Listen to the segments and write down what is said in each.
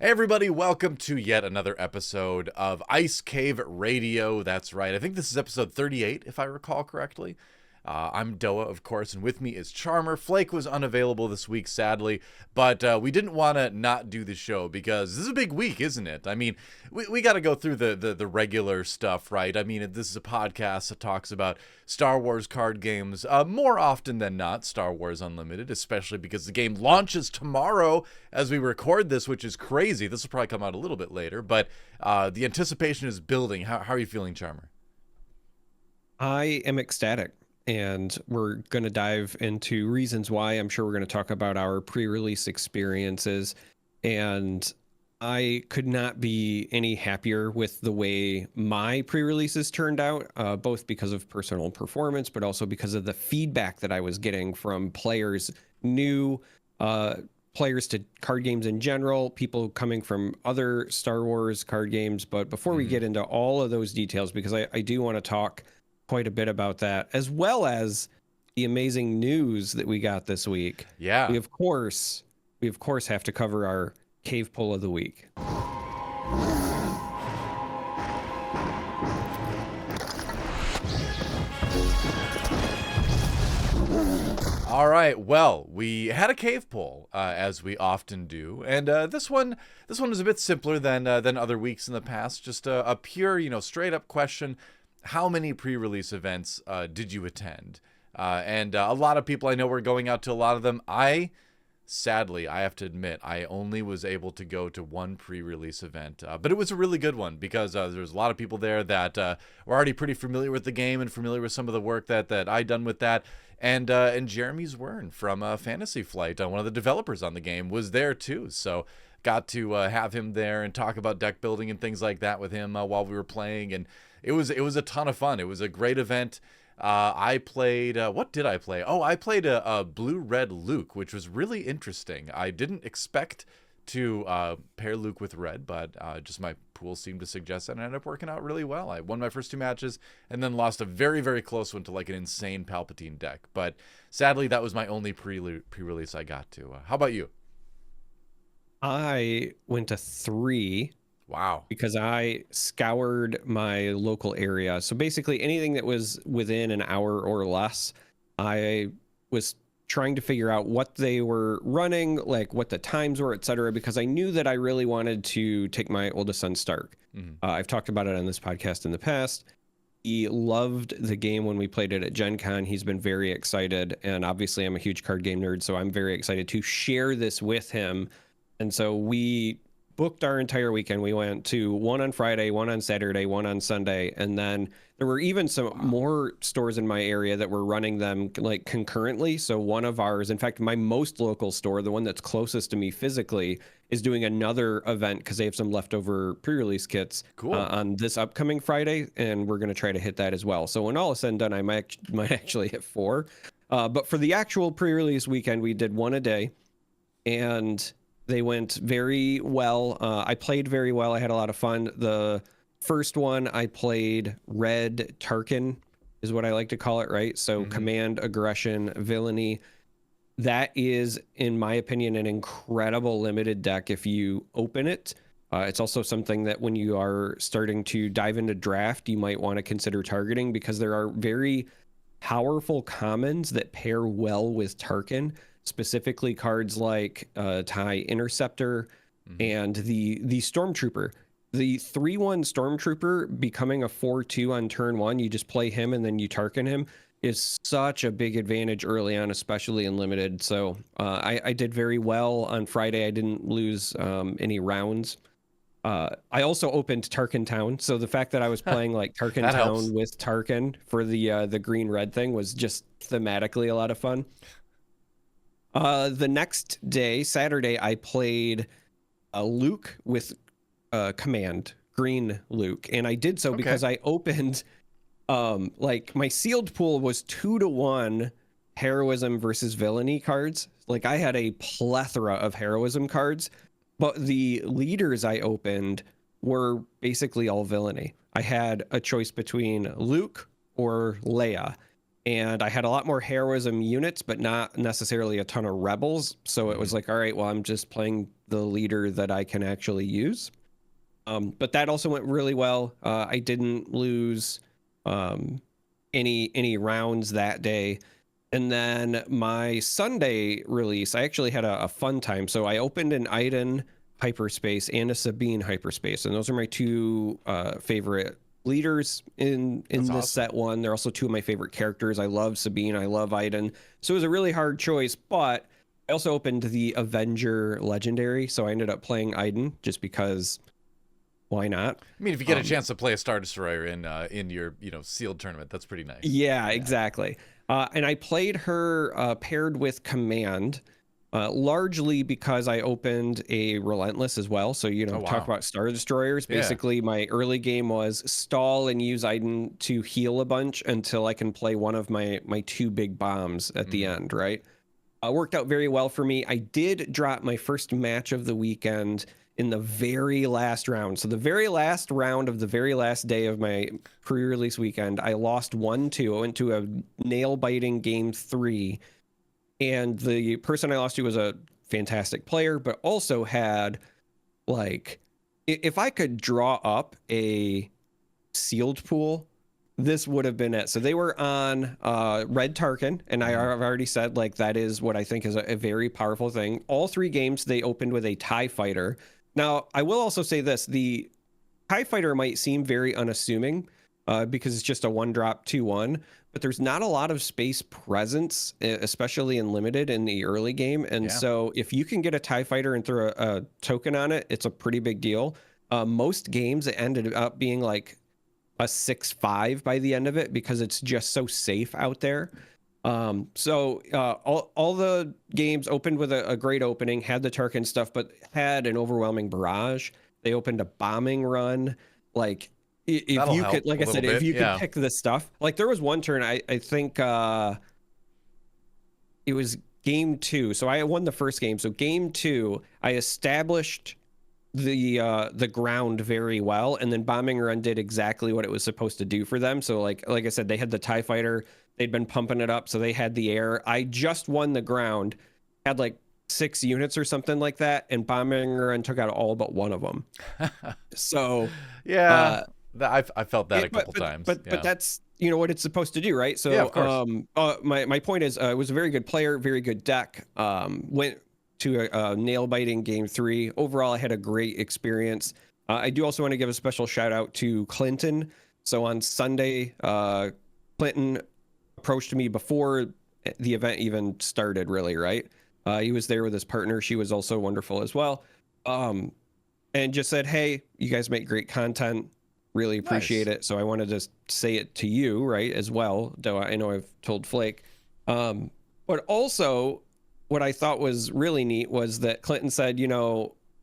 Hey everybody, welcome to yet another episode of Ice Cave Radio. That's right. I think this is episode 38, if I recall correctly. I'm Doa, of course, and with me is Charmer. Flake was unavailable this week, sadly, but we didn't want to not do the show because this is a big week, isn't it? I mean, we got to go through the regular stuff, right? I mean, this is a podcast that talks about Star Wars card games more often than not, Star Wars Unlimited, especially because the game launches tomorrow as we record this, which is crazy. This will probably come out a little bit later, but the anticipation is building. How are you feeling, Charmer? I am ecstatic, and we're going to dive into reasons why. I'm sure we're going to talk about our pre-release experiences, and I could not be any happier with the way my pre-releases turned out, both because of personal performance, but also because of the feedback that I was getting from players, new players to card games in general, people coming from other Star Wars card games. But before we get into all of those details, because I do want to talk quite a bit about that, as well as the amazing news that we got this week. Yeah. We of course have to cover our cave pull of the week. All right. Well, we had a cave pull, as we often do, and this one is a bit simpler than other weeks in the past. Just a pure, straight up question: how many pre-release events did you attend? And a lot of people I know were going out to a lot of them. Sadly, I have to admit, I only was able to go to one pre-release event, but it was a really good one because there was a lot of people there that were already pretty familiar with the game and familiar with some of the work that I'd done with that. And Jeremy Zwern from Fantasy Flight, one of the developers on the game, was there too. So got to have him there and talk about deck building and things like that with him while we were playing, and it was a ton of fun. It was a great event. I played, what did I play? Oh, I played a blue-red Luke, which was really interesting. I didn't expect to pair Luke with red, but just my pool seemed to suggest that, and it ended up working out really well. I won my first two matches and then lost a very, very close one to like an insane Palpatine deck. But sadly, that was my only pre-release I got to. How about you? I went to 3. Wow. Because I scoured my local area. So basically anything that was within an hour or less, I was trying to figure out what they were running, like what the times were, etc., because I knew that I really wanted to take my oldest son Stark. I've talked about it on this podcast in the past. He loved the game when we played it at Gen Con. He's been very excited, and obviously I'm a huge card game nerd, so I'm very excited to share this with him. And so we booked our entire weekend. We went to one on Friday, one on Saturday, one on Sunday, and then there were even some more stores in my area that were running them like concurrently. So one of ours, in fact, my most local store, the one that's closest to me physically, is doing another event because they have some leftover pre-release kits on this upcoming Friday, and we're going to try to hit that as well. So when all is said and done, I might actually hit 4. But for the actual pre-release weekend, we did one a day, and they went very well. I played very well. I had a lot of fun. The first one I played Red Tarkin is what I like to call it, right? So command, aggression, villainy. That is, in my opinion, an incredible limited deck if you open it. It's also something that when you are starting to dive into draft, you might want to consider targeting because there are very powerful commons that pair well with Tarkin. Specifically cards like TIE Interceptor and the Stormtrooper. The 3/1 Stormtrooper becoming a 4/2 on turn 1, you just play him and then you Tarkin him, is such a big advantage early on, especially in Limited. So I did very well on Friday. I didn't lose any rounds. I also opened Tarkin Town, so the fact that I was playing like Tarkin Town helps. with Tarkin for the green-red thing was just thematically a lot of fun. The next day, Saturday, I played Luke with command, green Luke. And I did so because I opened, like my sealed pool was 2-1 heroism versus villainy cards. Like I had a plethora of heroism cards, but the leaders I opened were basically all villainy. I had a choice between Luke or Leia. and I had a lot more heroism units, but not necessarily a ton of rebels. So it was like, all right, well, I'm just playing the leader that I can actually use. But that also went really well. I didn't lose any rounds that day. And then my Sunday release, I actually had a fun time. So I opened an Iden hyperspace and a Sabine hyperspace, and those are my two favorite leaders in That's this awesome. set one. They're also two of my favorite characters. I love Sabine, I love Iden. So it was a really hard choice, but I also opened the Avenger legendary, so I ended up playing Iden just because why not? I mean, if you get a chance to play a Star Destroyer in your sealed tournament, that's pretty nice. Yeah, exactly. And I played her paired with Command, largely because I opened a Relentless as well. So, Oh talk wow. about Star Destroyers. Yeah. Basically, my early game was stall and use Iden to heal a bunch until I can play one of my two big bombs at the end, right? Worked out very well for me. I did drop my first match of the weekend in the very last round. So the very last round of the very last day of my pre-release weekend, I lost 1-2. I went to a nail-biting game 3, and the person I lost to was a fantastic player, but also had, like, if I could draw up a sealed pool, this would have been it. So they were on Red Tarkin, and I've already said, like, that is what I think is a very powerful thing. All 3 games they opened with a TIE fighter. Now, I will also say this: the TIE fighter might seem very unassuming because it's just a 1-drop 2-1, but there's not a lot of space presence, especially in limited in the early game. And so if you can get a TIE fighter and throw a token on it, it's a pretty big deal. Most games, it ended up being like a 6-5 by the end of it because it's just so safe out there. So all the games opened with a great opening, had the Tarkin stuff, but had an overwhelming barrage. They opened a bombing run. Like, if That'll you help could, like a I said, little if bit. you could Yeah. pick this stuff, like there was one turn, I think it was game 2. So I won the first game. So game 2, I established the ground very well, and then bombing run did exactly what it was supposed to do for them. So like I said, they had the TIE fighter, they'd been pumping it up, so they had the air. I just won the ground, had like 6 units or something like that, and bombing run took out all but one of them. So Yeah. uh I felt that a couple but times. but Yeah. but that's what it's supposed to do, right? Yeah, So of course. my point is, it was a very good player, very good deck. Went to a nail biting game 3. Overall, I had a great experience. I do also want to give a special shout out to Clinton. So on Sunday, Clinton approached me before the event even started, really, right? He was there with his partner. She was also wonderful as well. And just said, hey, you guys make great content. Really appreciate Nice. it. So I wanted to say it to you, right, as well, though I know I've told Flake. But also, what I thought was really neat was that Clinton said,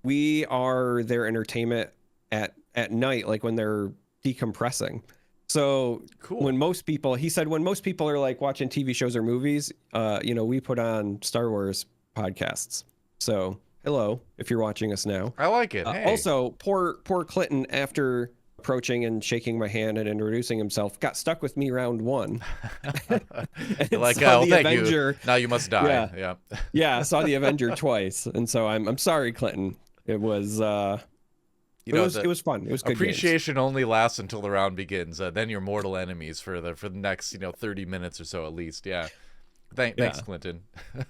we are their entertainment at night, like when they're decompressing. So Cool. when most people are like watching TV shows or movies, we put on Star Wars podcasts. So hello, if you're watching us now. I like it. Hey. Also, poor Clinton, after approaching and shaking my hand and introducing himself, got stuck with me round 1. You're like, saw oh, the thank Avenger. you. Now you must die. Yeah. Yeah. Yeah, I saw the Avenger twice, and so I'm sorry, Clinton. It was it was fun. It was good games. Appreciation only lasts until the round begins. Then you're mortal enemies for the next 30 minutes or so at least. Yeah. Thanks, Clinton.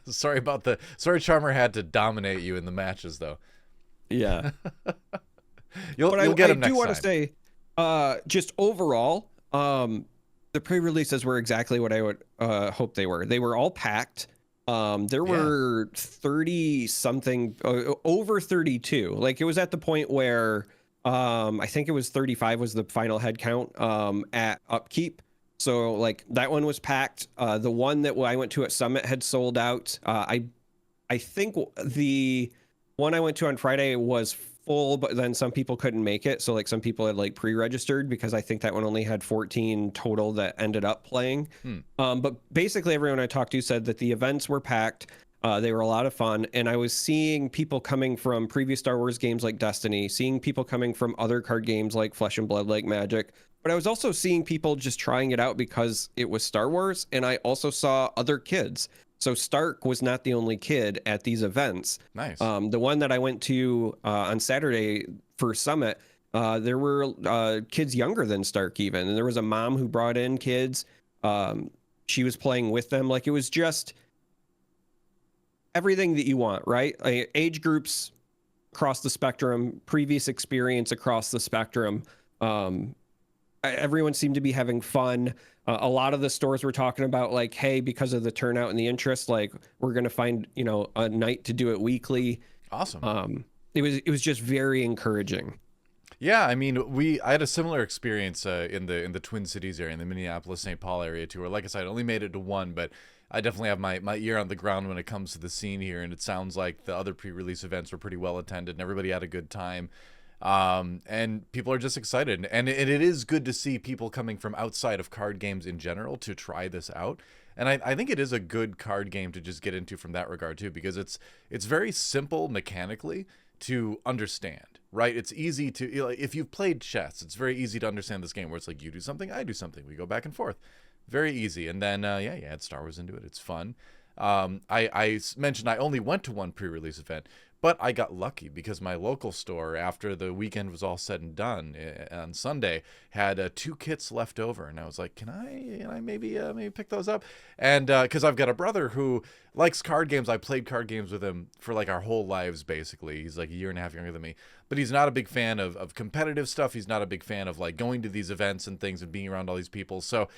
Sorry, Charmer had to dominate you in the matches though. Yeah. You'll get him next time. I do want to say, just overall, the pre-releases were exactly what I would hope they were. They were all packed. There were 30 something, over 32. Like, it was at the point where I think it was 35 was the final head count at Upkeep. So like that one was packed. The one that I went to at Summit had sold out. I think the one I went to on Friday was full, but then some people couldn't make it. So like some people had like pre-registered because I think that one only had 14 total that ended up playing. But basically everyone I talked to said that the events were packed. They were a lot of fun. And I was seeing people coming from previous Star Wars games like Destiny, seeing people coming from other card games like Flesh and Blood, like Magic, but I was also seeing people just trying it out because it was Star Wars, and I also saw other kids. So Stark was not the only kid at these events. Nice. The one that I went to on Saturday for Summit, there were kids younger than Stark even, and there was a mom who brought in kids. She was playing with them. Like, it was just everything that you want, right? Age groups across the spectrum, previous experience across the spectrum. Everyone seemed to be having fun. A lot of the stores were talking about, like, hey, because of the turnout and the interest, like, we're going to find, a night to do it weekly. Awesome. It was just very encouraging. Yeah, I mean, I had a similar experience in the Twin Cities area, in the Minneapolis-St. Paul area too, where, like I said, I only made it to one, but I definitely have my ear on the ground when it comes to the scene here, and it sounds like the other pre-release events were pretty well attended, and everybody had a good time. And people are just excited, and it is good to see people coming from outside of card games in general to try this out. And I think it is a good card game to just get into from that regard too, because it's very simple mechanically to understand, right? It's easy to, if you've played chess, it's very easy to understand this game where it's like, you do something, I do something, we go back and forth. Very easy. And then, you add Star Wars into it. It's fun. I mentioned I only went to one pre-release event, but I got lucky because my local store, after the weekend was all said and done on Sunday, had 2 kits left over, and I was like, "Can I maybe pick those up?" And because I've got a brother who likes card games, I played card games with him for like our whole lives basically. He's like a year and a half younger than me, but he's not a big fan of competitive stuff. He's not a big fan of like going to these events and things and being around all these people. So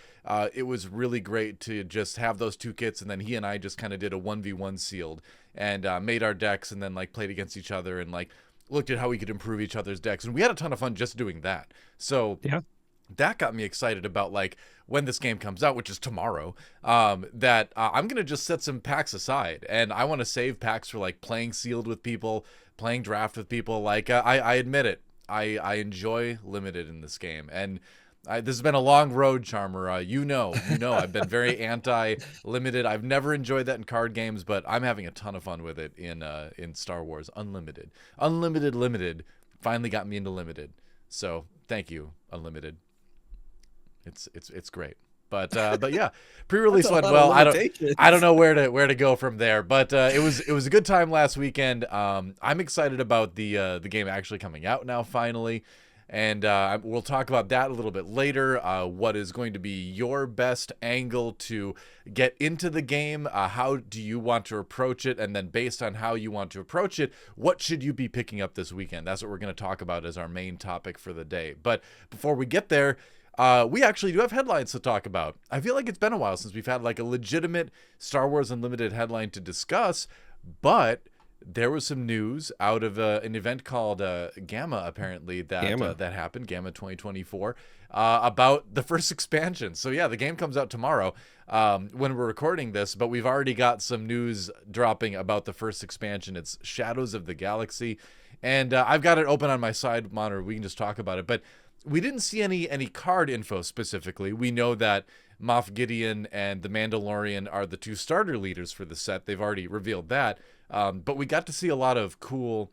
it was really great to just have those 2 kits, and then he and I just kind of did a 1v1 sealed and made our decks, and then like played against each other and like looked at how we could improve each other's decks, and we had a ton of fun just doing that. So yeah, that got me excited about like when this game comes out, which is tomorrow, that I'm gonna just set some packs aside, and I want to save packs for like playing sealed with people, playing draft with people. Like I admit it, I enjoy limited in this game, and this has been a long road, Charmer. You know, I've been very anti-limited. I've never enjoyed that in card games, but I'm having a ton of fun with it in Star Wars Unlimited. Unlimited Limited finally got me into limited. So thank you, Unlimited. It's great. But yeah, pre-release went well. I don't know where to go from there, but it was a good time last weekend. I'm excited about the game actually coming out now finally. And we'll talk about that a little bit later. What is going to be your best angle to get into the game? How do you want to approach it? And then based on how you want to approach it, what should you be picking up this weekend? That's what we're going to talk about as our main topic for the day. But before we get there, we actually do have headlines to talk about. I feel like it's been a while since we've had like a legitimate Star Wars Unlimited headline to discuss, but there was some news out of an event called Gamma, apparently, that happened, Gamma 2024, about the first expansion. So yeah, the game comes out tomorrow when we're recording this, but we've already got some news dropping about the first expansion. It's Shadows of the Galaxy, and I've got it open on my side monitor. We can just talk about it, but we didn't see any card info specifically. We know that Moff Gideon and the Mandalorian are the 2 starter leaders for the set. They've already revealed that. But we got to see a lot of cool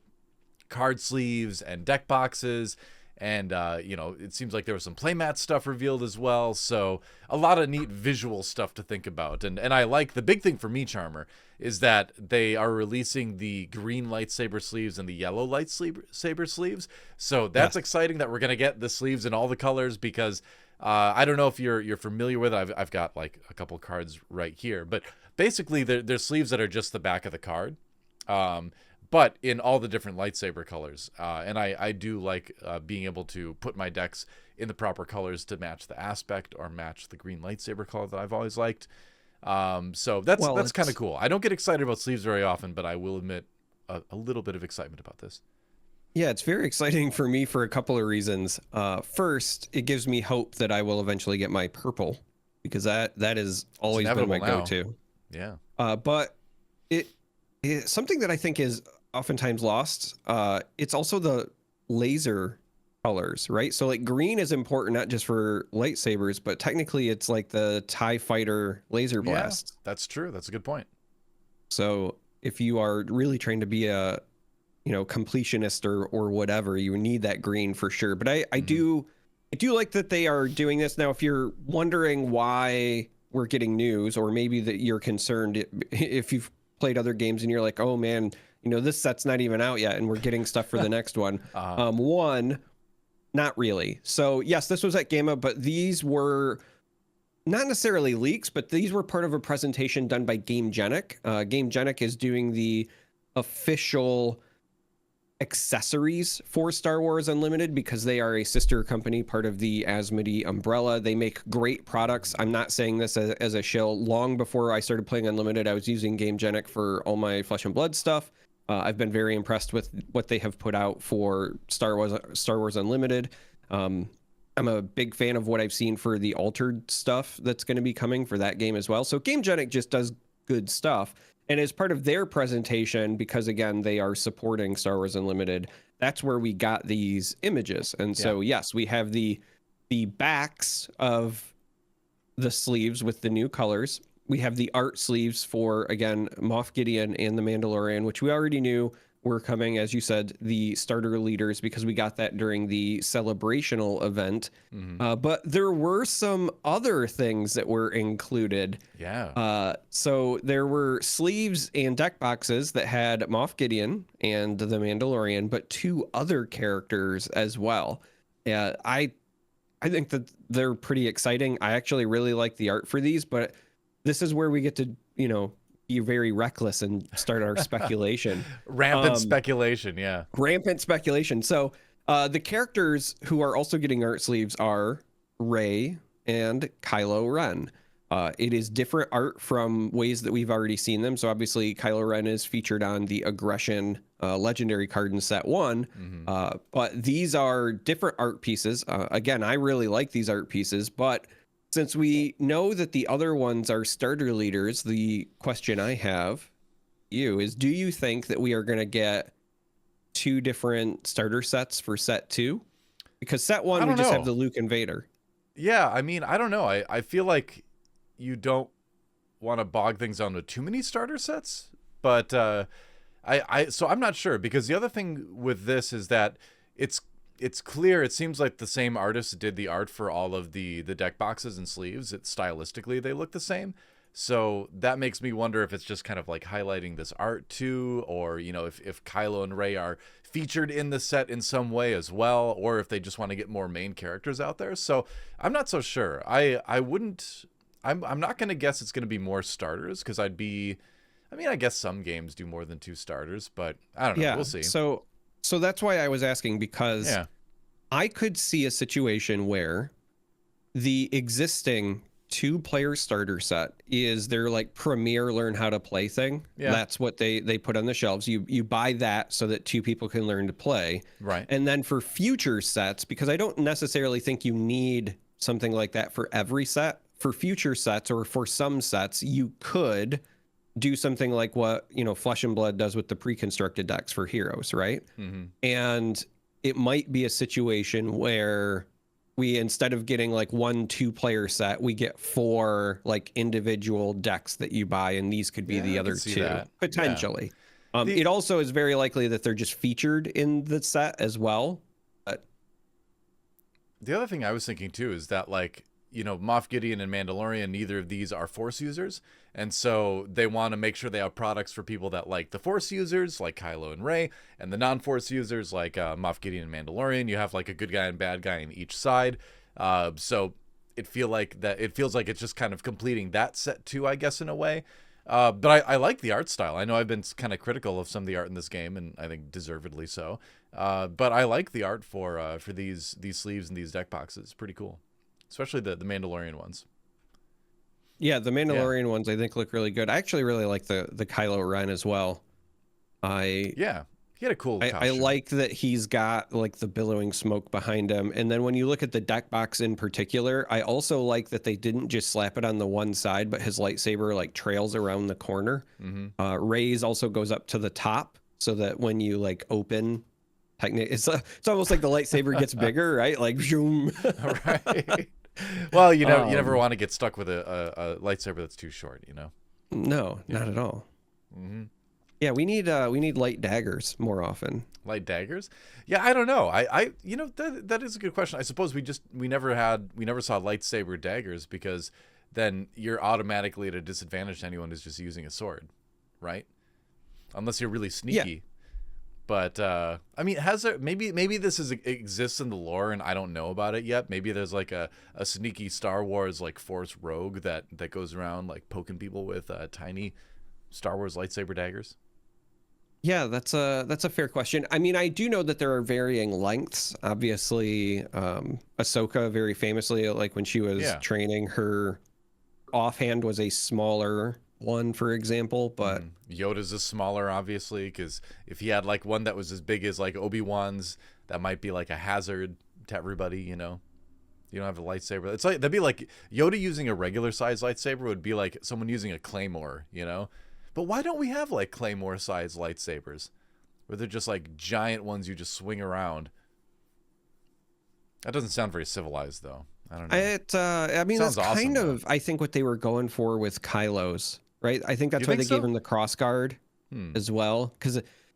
card sleeves and deck boxes. And, it seems like there was some playmat stuff revealed as well. So a lot of neat visual stuff to think about. And I like, the big thing for me, Charmer, is that they are releasing the green lightsaber sleeves and the yellow lightsaber sleeves. So that's exciting that we're going to get the sleeves in all the colors, because I don't know if you're familiar with it. I've got like a couple cards right here, but basically there's sleeves that are just the back of the card. But in all the different lightsaber colors. And I do like being able to put my decks in the proper colors to match the aspect or match the green lightsaber color that I've always liked. So that's kind of cool. I don't get excited about sleeves very often, but I will admit a little bit of excitement about this. Yeah, it's very exciting for me for a couple of reasons. First, it gives me hope that I will eventually get my purple, because that has always been my go-to. Yeah. But it something that I think is oftentimes lost. It's also the laser colors, right? So like green is important not just for lightsabers, but technically it's like the TIE fighter laser blast. Yeah, that's true. That's a good point. So if you are really trying to be a completionist or whatever, you need that green for sure. But I do I do like that they are doing this now. If you're wondering why we're getting news, or maybe that you're concerned if you've played other games and you're like, oh man, this set's not even out yet and we're getting stuff for the next one. One, not really. So yes, this was at GAMA, but these were not necessarily leaks, but these were part of a presentation done by GameGenic. GameGenic is doing the official accessories for Star Wars Unlimited because they are a sister company, part of the Asmodee umbrella. They make great products. I'm not saying this as a shill. Long before I started playing Unlimited, I was using GameGenic for all my Flesh and Blood stuff. I've been very impressed with what they have put out for Star Wars Unlimited. I'm a big fan of what I've seen for the altered stuff that's going to be coming for that game as well. So GameGenic just does good stuff. And as part of their presentation, because again, they are supporting Star Wars Unlimited, that's where we got these images. And so, yes, we have the backs of the sleeves with the new colors. We have the art sleeves for, again, Moff Gideon and the Mandalorian, which we already knew were coming, as you said, the starter leaders, because we got that during the celebrational event. But there were some other things that were included. So there were sleeves and deck boxes that had Moff Gideon and the Mandalorian, but 2 other characters as well. I think that they're pretty exciting. I actually really like the art for these, but this is where we get to, be very reckless and start our speculation. Rampant speculation, yeah. Rampant speculation. So the characters who are also getting art sleeves are Rey and Kylo Ren. It is different art from ways that we've already seen them. So obviously Kylo Ren is featured on the Aggression legendary card in set 1. But these are different art pieces. Again, I really like these art pieces, but since we know that the other ones are starter leaders, the question I have you is, do you think that we are going to get 2 different starter sets for set 2? Because set 1, we just have the Luke and Vader. Yeah, I mean, I don't know. I feel like you don't want to bog things down with too many starter sets, but so I'm not sure, because the other thing with this is that it's clear, it seems like the same artist did the art for all of the deck boxes and sleeves. Stylistically, they look the same. So that makes me wonder if it's just kind of like highlighting this art too, or, if Kylo and Rey are featured in the set in some way as well, or if they just want to get more main characters out there. So I'm not so sure. I'm not going to guess it's going to be more starters, because I guess some games do more than 2 starters, but I don't know. We'll see. So that's why I was asking, because I could see a situation where the existing 2-player starter set is their like premier learn how to play thing. That's what they put on the shelves. You buy that so that 2 people can learn to play. Right. And then for future sets, because I don't necessarily think you need something like that for every set, for future sets or for some sets, you could do something like what, Flesh and Blood does with the pre-constructed decks for heroes, right? And it might be a situation where we, instead of getting like 1 2-player set, we get 4 like individual decks that you buy, and these could be the other 2 potentially. It also is very likely that they're just featured in the set as well. But the other thing I was thinking too is that, like, Moff Gideon and Mandalorian, neither of these are Force users. And so they want to make sure they have products for people that like the Force users, like Kylo and Rey, and the non-Force users, like Moff Gideon and Mandalorian. You have like a good guy and bad guy in each side. So it feels like it's just kind of completing that set too, I guess, in a way. But I like the art style. I know I've been kind of critical of some of the art in this game, and I think deservedly so. But I like the art for these sleeves and these deck boxes. Pretty cool. Especially the Mandalorian ones. Yeah, the Mandalorian ones I think look really good. I actually really like the Kylo Ren as well. He had a cool costume. I like that he's got like the billowing smoke behind him. And then when you look at the deck box in particular, I also like that they didn't just slap it on the one side, but his lightsaber like trails around the corner. Rey's also goes up to the top, so that when you like open, it's almost like the lightsaber gets bigger, right? Like zoom. Right. Well, you never want to get stuck with a lightsaber that's too short, No, not at all. Yeah, we need light daggers more often. Light daggers? Yeah, I don't know. That is a good question. I suppose we never saw lightsaber daggers because then you're automatically at a disadvantage to anyone who's just using a sword, right? Unless you're really sneaky. But I mean, has there maybe this exists in the lore and I don't know about it yet? Maybe there's like a sneaky Star Wars like Force rogue that goes around like poking people with tiny Star Wars lightsaber daggers. Yeah, that's a fair question. I mean, I do know that there are varying lengths. Obviously, Ahsoka very famously, like when she was training, her offhand was a smaller one, for example. But Yoda's is smaller, obviously, because if he had like one that was as big as like Obi-Wan's, that might be like a hazard to everybody. You know, you don't have a lightsaber. It's like that'd be like Yoda using a regular size lightsaber would be like someone using a claymore. You know. But why don't we have like claymore-sized lightsabers, where they're just like giant ones you just swing around? That doesn't sound very civilized, though. I don't know. I mean, Sounds that's kind awesome, of I think what they were going for with Kylo's, right? I think that's why they gave him the crossguard as well,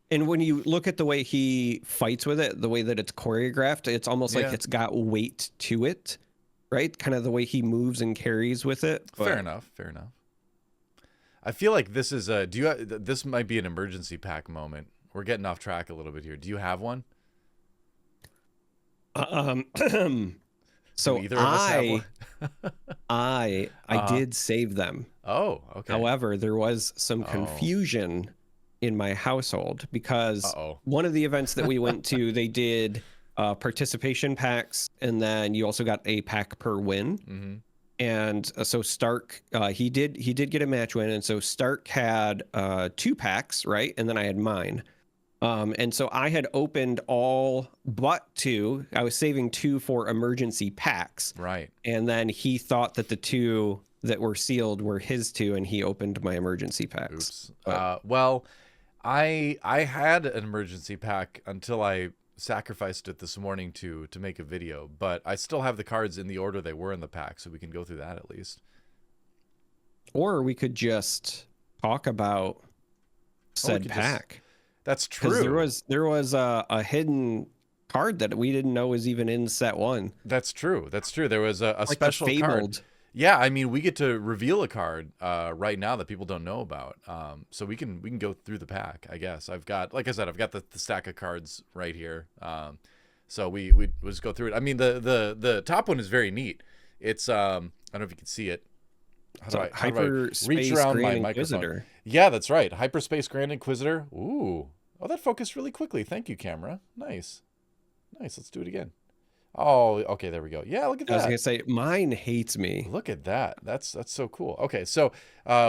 and when you look at the way he fights with it, the way that it's choreographed, it's almost like it's got weight to it, right? Kind of the way he moves and carries with it. But... Fair enough. I feel like this is this might be an emergency pack moment. We're getting off track a little bit here. Do you have one? So either of us have one? I did save them. Oh, okay. However, there was some confusion in my household because one of the events that we went to, they did participation packs, and then you also got a pack per win. Mm-hmm. And so Stark, he did get a match win, and so Stark had 2 packs, right? And then I had mine. And so I had opened all but 2. I was saving 2 for emergency packs. Right. And then he thought that the 2 that were sealed were his 2, and he opened my emergency packs. Oops. Well, I had an emergency pack until I sacrificed it this morning to make a video, but I still have the cards in the order they were in the pack, so we can go through that at least. Or we could just talk about said pack. That's true. There was a hidden card that we didn't know was even in set 1. That's true. There was a like special Fabled card. Yeah, I mean, we get to reveal a card right now that people don't know about. So we can go through the pack, I guess. I've got, like I said, I've got the stack of cards right here. So we just go through it. I mean, the top one is very neat. It's I don't know if you can see it. How do I reach around my microphone? Yeah, that's right. Hyperspace Grand Inquisitor. Ooh. Oh, that focused really quickly. Thank you, camera. Nice. Let's do it again. Oh, okay, there we go. Yeah, look at that. I was gonna say mine hates me. Look at that. That's so cool. Okay, so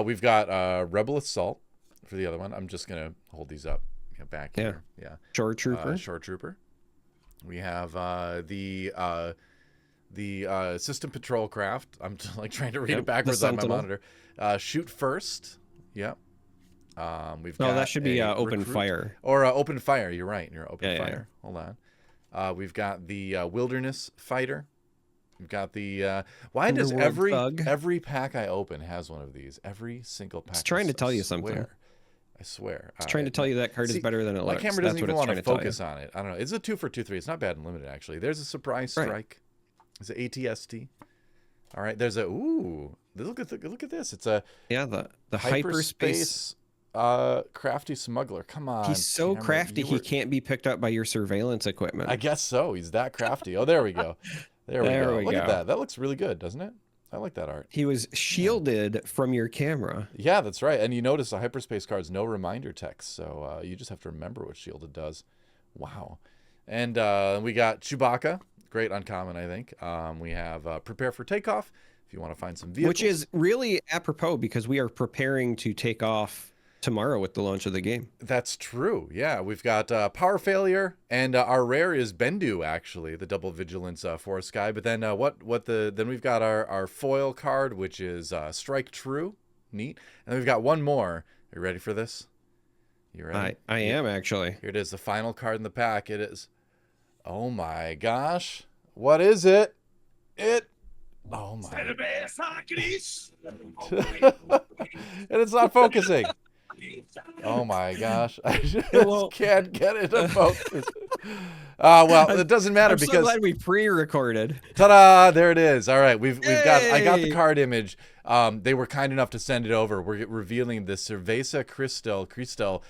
we've got Rebel Assault for the other one. I'm just gonna hold these up back here. Yeah. Shore Trooper. Shore Trooper. We have the System Patrol Craft. I'm just, like trying to read it backwards on my monitor. Shoot First. Yep. We've got that should be Open Fire. Or Open Fire. You're right. You're Open Fire. Yeah. Hold on. We've got the Wilderness Fighter. We've got the why does every pack I open has one of these? Every single pack. It's trying to tell you something. I swear. It's trying to tell you that card is better than it looks. My camera doesn't even want to focus on it. I don't know. It's a 2 for 2-3. It's not bad and limited actually. There's a Surprise Strike. Right. It's an ATST. All right. There's a look at this. It's a the hyperspace crafty smuggler. Come on. He's so crafty he can't be picked up by your surveillance equipment. I guess so. He's that crafty. Oh, there we go. There we go. Look at that. That looks really good, doesn't it? I like that art. He was shielded from your camera. Yeah, that's right. And you notice the hyperspace card's no reminder text, so you just have to remember what shielded does. Wow. And we got Chewbacca. Great uncommon, I think. We have Prepare for Takeoff, if you want to find some vehicles. Which is really apropos because we are preparing to take off tomorrow with the launch of the game. That's true. Yeah, we've got Power Failure, and our rare is Bendu, actually, the double vigilance forest guy. But then then we've got our foil card, which is Strike True. Neat. And then we've got one more. Are you ready for this? You ready? I am actually. Here it is, the final card in the pack. It is. Oh my gosh. What is it? Oh my. And it's not focusing. Oh my gosh, I just Well, can't get it to focus. Well, it doesn't matter I'm so because glad we pre-recorded. ta-da! There it is. All right, we've got. I got the Hey! card image. They were kind enough to send it over. We're revealing the Cerveza Cristal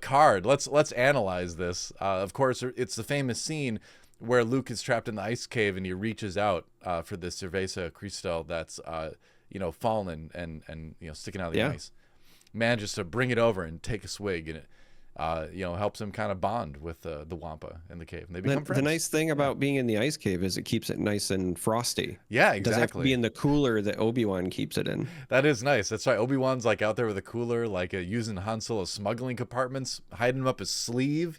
card. Let's analyze this. Of course, it's the famous scene where Luke is trapped in the ice cave and he reaches out for the Cerveza Cristal that's fallen and sticking out of the Yeah. ice. Manages to bring it over and take a swig, and it helps him kind of bond with the Wampa in the cave, and they become friends. The nice thing about being in the ice cave is it keeps it nice and frosty. Yeah, It doesn't have to be exactly. in the cooler that Obi-Wan keeps it in. That is nice. That's right. Obi-Wan's like out there with a cooler, like using Han Solo's smuggling compartments, hiding him up his sleeve.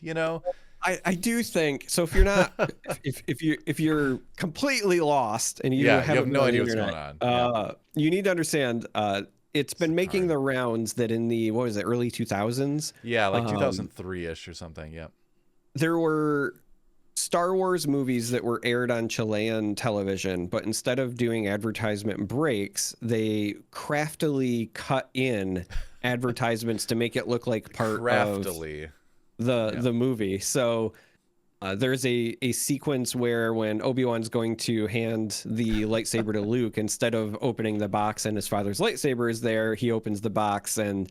I do think so. If you're not, if you're completely lost and you Yeah, you haven't have no been on the idea what's internet, going on. you need to understand. It's been making card. the rounds that in the what was it, early 2000s? Yeah, like 2003-ish or something. Yeah. There were Star Wars movies that were aired on Chilean television, but instead of doing advertisement breaks, they craftily cut in advertisements to make it look like part Craftily. of the movie. So there's a sequence where when Obi-Wan's going to hand the lightsaber to Luke, instead of opening the box and his father's lightsaber is there, he opens the box and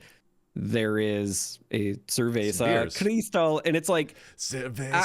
there is a Cerveza Cristal, and it's like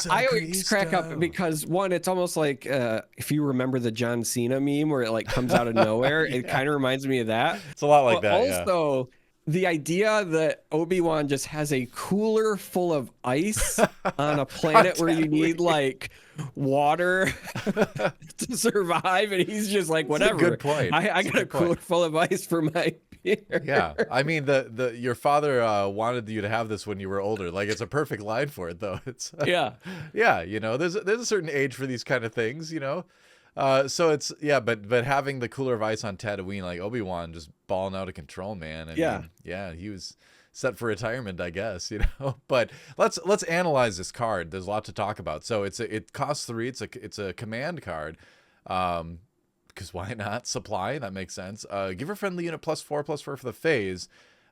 I always crack up because one, it's almost like if you remember the John Cena meme where it like comes out of nowhere, it kind of reminds me of that. It's a lot like But that. also, the idea that Obi-Wan just has a cooler full of ice on a planet where you need like water to survive, and he's just like, whatever. That's a good point. I got a cooler full of ice for my beer. Yeah, I mean your father wanted you to have this when you were older. Like it's a perfect line for it, though. It's Yeah. yeah, there's a certain age for these kind of things, So it's but having the cooler of ice on Tatooine, like Obi-Wan just balling out of control, man. And he was set for retirement, I guess, But let's analyze this card. There's a lot to talk about. So it costs 3. It's a command card. Because why not? Supply, that makes sense. Give a friendly unit +4/+4 for the phase.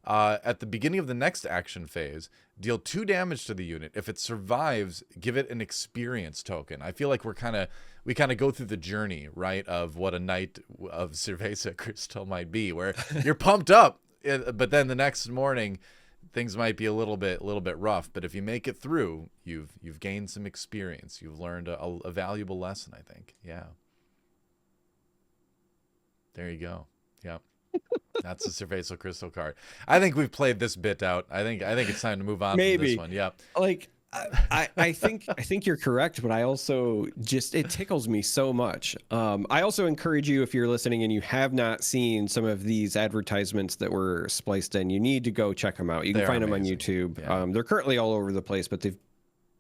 At the beginning of the next action phase, deal 2 damage to the unit. If it survives, give it an experience token. I feel like we kind of go through the journey, right, of what a night of Cerveza Cristal might be, where you're pumped up, but then the next morning things might be a little bit rough. But if you make it through, you've gained some experience. You've learned a valuable lesson, I think. Yeah. There you go. Yeah. That's the Cerveza Cristal card. I think we've played this bit out. I think it's time to move on from this one. Yeah. Like I think you're correct, but I also it tickles me so much. I also encourage you, if you're listening and you have not seen some of these advertisements that were spliced in, you need to go check them out. You can find them on YouTube. Yeah. They're currently all over the place, but they've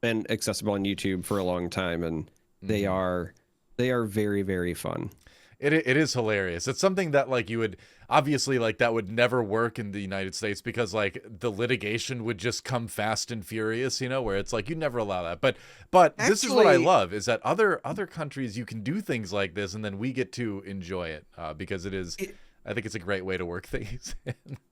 been accessible on YouTube for a long time, and they are very, very fun. It is hilarious. It's something that like you would obviously like that would never work in the United States because like the litigation would just come fast and furious, where it's like you never allow that. But this is what I love is that other countries you can do things like this and then we get to enjoy it because I think it's a great way to work things.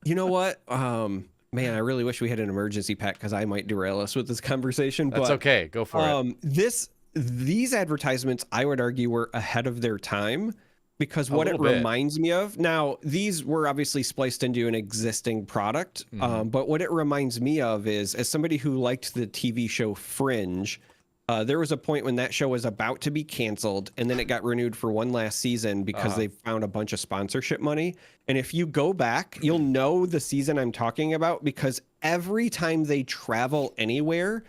You know what? Man, I really wish we had an emergency pack because I might derail us with this conversation. That's okay. Go for it. These advertisements, I would argue, were ahead of their time. Because what it reminds me of, now these were obviously spliced into an existing product, but what it reminds me of is, as somebody who liked the TV show Fringe, there was a point when that show was about to be canceled, and then it got renewed for one last season because they found a bunch of sponsorship money. And if you go back, you'll know the season I'm talking about because every time they travel anywhere,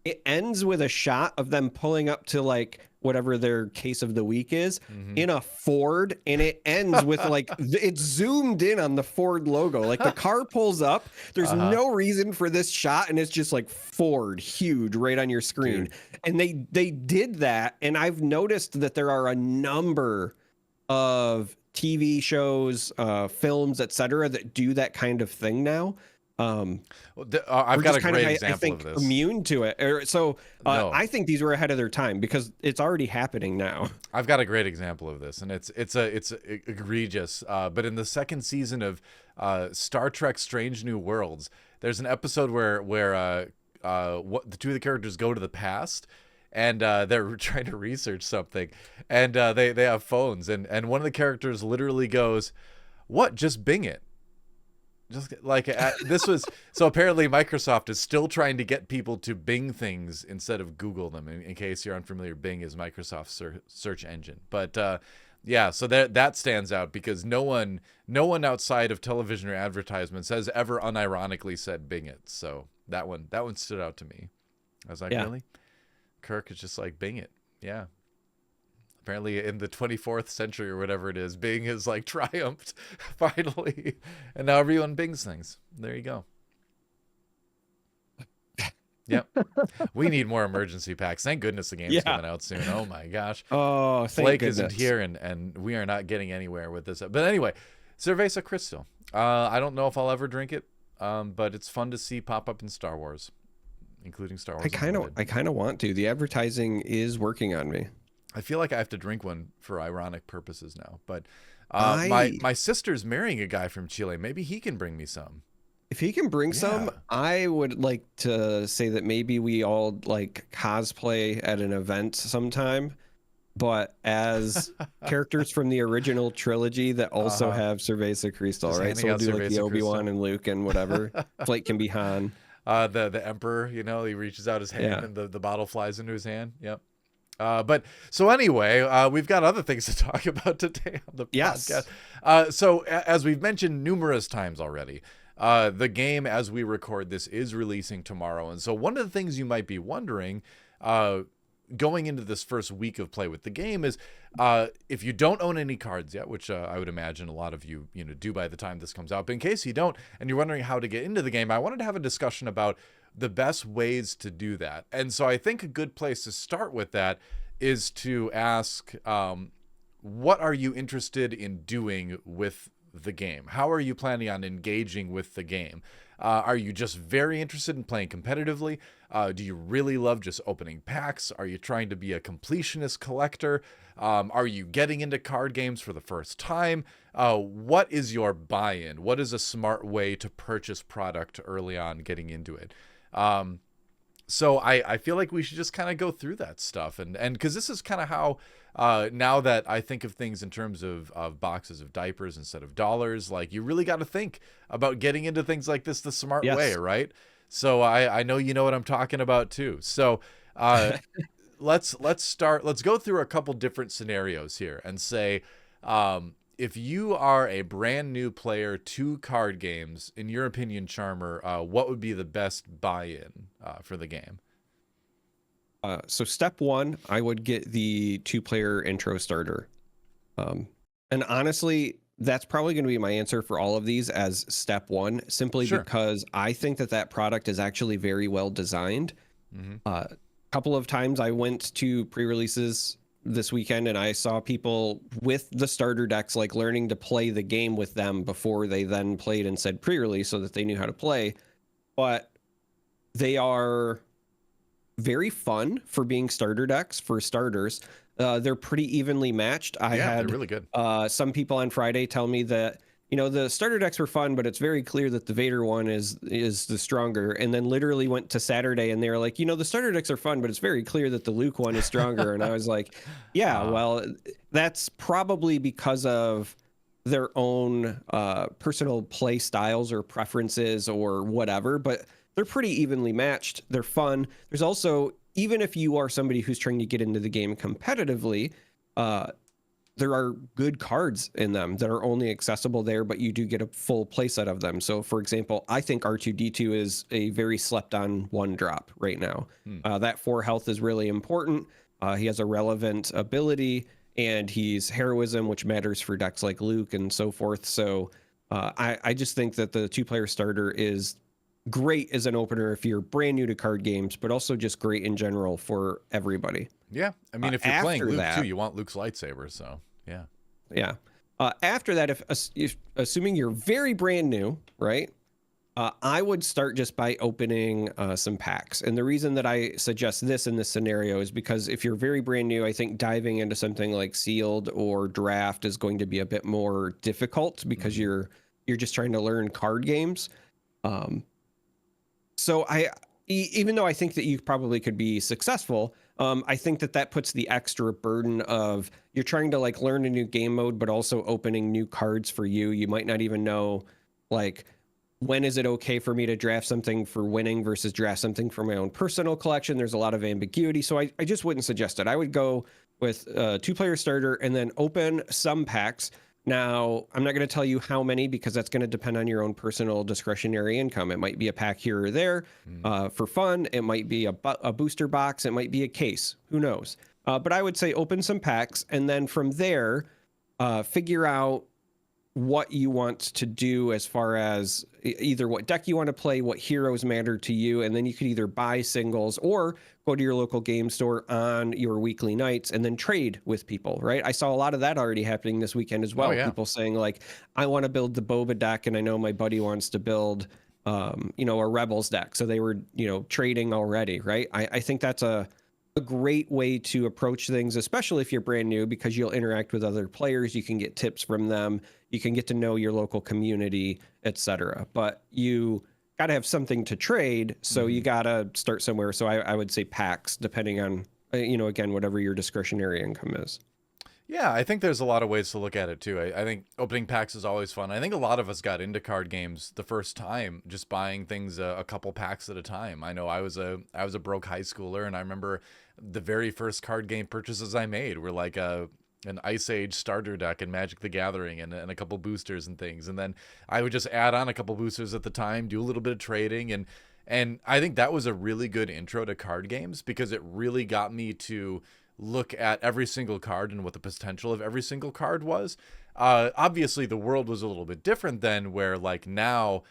it ends with a shot of them pulling up to like whatever their case of the week is in a Ford, and it ends with like it's zoomed in on the Ford logo. Like the car pulls up, there's no reason for this shot, and it's just like Ford huge right on your screen. Dude. And they did that, and I've noticed that there are a number of TV shows, films, etc., that do that kind of thing now. I've got a great example of this. Immune to it. So No. I think these were ahead of their time because it's already happening now. I've got a great example of this, and it's egregious. But in the second season of Star Trek: Strange New Worlds, there's an episode where what the two of the characters go to the past, and they're trying to research something, and they have phones, and one of the characters literally goes, "What? Just Bing it." Just like this was so apparently Microsoft is still trying to get people to Bing things instead of Google them. In case you're unfamiliar, Bing is Microsoft's search engine. But yeah, so that stands out because no one outside of television or advertisements has ever unironically said Bing it. So that one stood out to me. I was like, really? Kirk is just like, Bing it. Yeah. Apparently in the 24th century or whatever it is, Bing has like triumphed finally. And now everyone Bings things. There you go. Yep. We need more emergency packs. Thank goodness the game's coming out soon. Oh my gosh. Oh, thank Flake goodness. isn't here and we are not getting anywhere with this. But anyway, Cerveza Crystal. I don't know if I'll ever drink it, but it's fun to see pop up in Star Wars, including Star Wars. I kind of want to. The advertising is working on me. I feel like I have to drink one for ironic purposes now. But my sister's marrying a guy from Chile. Maybe he can bring me some. If he can bring some, I would like to say that maybe we all like cosplay at an event sometime, but as characters from the original trilogy that also have Cerveza Crystal, right? So we'll do like the Obi-Wan and Luke and whatever. Flake can be Han. The Emperor, he reaches out his hand and the bottle flies into his hand. Yep. But so anyway, we've got other things to talk about today on the podcast. So as we've mentioned numerous times already, the game as we record this is releasing tomorrow. And so one of the things you might be wondering, going into this first week of play with the game is, if you don't own any cards yet, which I would imagine a lot of you do by the time this comes out, but in case you don't, and you're wondering how to get into the game, I wanted to have a discussion about the best ways to do that. And so I think a good place to start with that is to ask, what are you interested in doing with the game? How are you planning on engaging with the game? Are you just very interested in playing competitively? Do you really love just opening packs? Are you trying to be a completionist collector? Are you getting into card games for the first time? What is your buy-in? What is a smart way to purchase product early on getting into it? So I feel like we should just kind of go through that stuff. And because this is kind of how, now that I think of things in terms of boxes of diapers instead of dollars, like you really got to think about getting into things like this the smart way, right? So I know you know what I'm talking about too. So let's go through a couple different scenarios here and say, if you are a brand new player to card games, in your opinion, Charmer, what would be the best buy-in for the game? So step one, I would get the 2-player intro starter. And honestly, that's probably going to be my answer for all of these as step one, simply because I think that product is actually very well designed. A couple of times I went to pre-releases this weekend and I saw people with the starter decks like learning to play the game with them before they then played and said pre-release so that they knew how to play. But they are very fun for being starter decks for starters. They're pretty evenly matched. I had they're really good. Some people on Friday tell me that the starter decks were fun, but it's very clear that the Vader one is the stronger. And then literally went to Saturday and they were like, the starter decks are fun, but it's very clear that the Luke one is stronger. And I was like, well, that's probably because of their own personal play styles or preferences or whatever, but they're pretty evenly matched. They're fun. There's also, even if you are somebody who's trying to get into the game competitively, there are good cards in them that are only accessible there, but you do get a full playset of them. So, for example, I think R2-D2 is a very slept-on 1-drop right now. That 4 health is really important. He has a relevant ability, and he's heroism, which matters for decks like Luke and so forth. So I just think that the 2-player starter is great as an opener if you're brand new to card games, but also just great in general for everybody. Yeah, I mean, if you're playing Luke too, you want Luke's lightsaber, so yeah. After that, if assuming you're very brand new, right, I would start just by opening some packs. And the reason that I suggest this in this scenario is because if you're very brand new, I think diving into something like sealed or draft is going to be a bit more difficult because you're just trying to learn card games. So even though I think that you probably could be successful, I think that puts the extra burden of you're trying to like learn a new game mode, but also opening new cards for you. You might not even know like when is it okay for me to draft something for winning versus draft something for my own personal collection. There's a lot of ambiguity. So I just wouldn't suggest it. I would go with a 2-player starter and then open some packs. Now, I'm not going to tell you how many because that's going to depend on your own personal discretionary income. It might be a pack here or there for fun. It might be a booster box. It might be a case. Who knows? But I would say open some packs and then from there, figure out what you want to do as far as either what deck you want to play, what heroes matter to you, and then you could either buy singles or go to your local game store on your weekly nights and then trade with people, right? I saw a lot of that already happening this weekend as well. Oh, yeah. People saying like, I want to build the Boba deck and I know my buddy wants to build, a Rebels deck. So they were, trading already, right? I think that's a great way to approach things, especially if you're brand new, because you'll interact with other players. You can get tips from them. You can get to know your local community, etc. But you got to have something to trade. So you got to start somewhere. So I would say packs, depending on, again, whatever your discretionary income is. Yeah, I think there's a lot of ways to look at it too. I think opening packs is always fun. I think a lot of us got into card games the first time just buying things a couple packs at a time. I know I was a broke high schooler, and I remember the very first card game purchases I made were like an Ice Age starter deck and Magic the Gathering and a couple boosters and things. And then I would just add on a couple boosters at the time, do a little bit of trading, and I think that was a really good intro to card games because it really got me to look at every single card and what the potential of every single card was. Obviously, the world was a little bit different then, where like now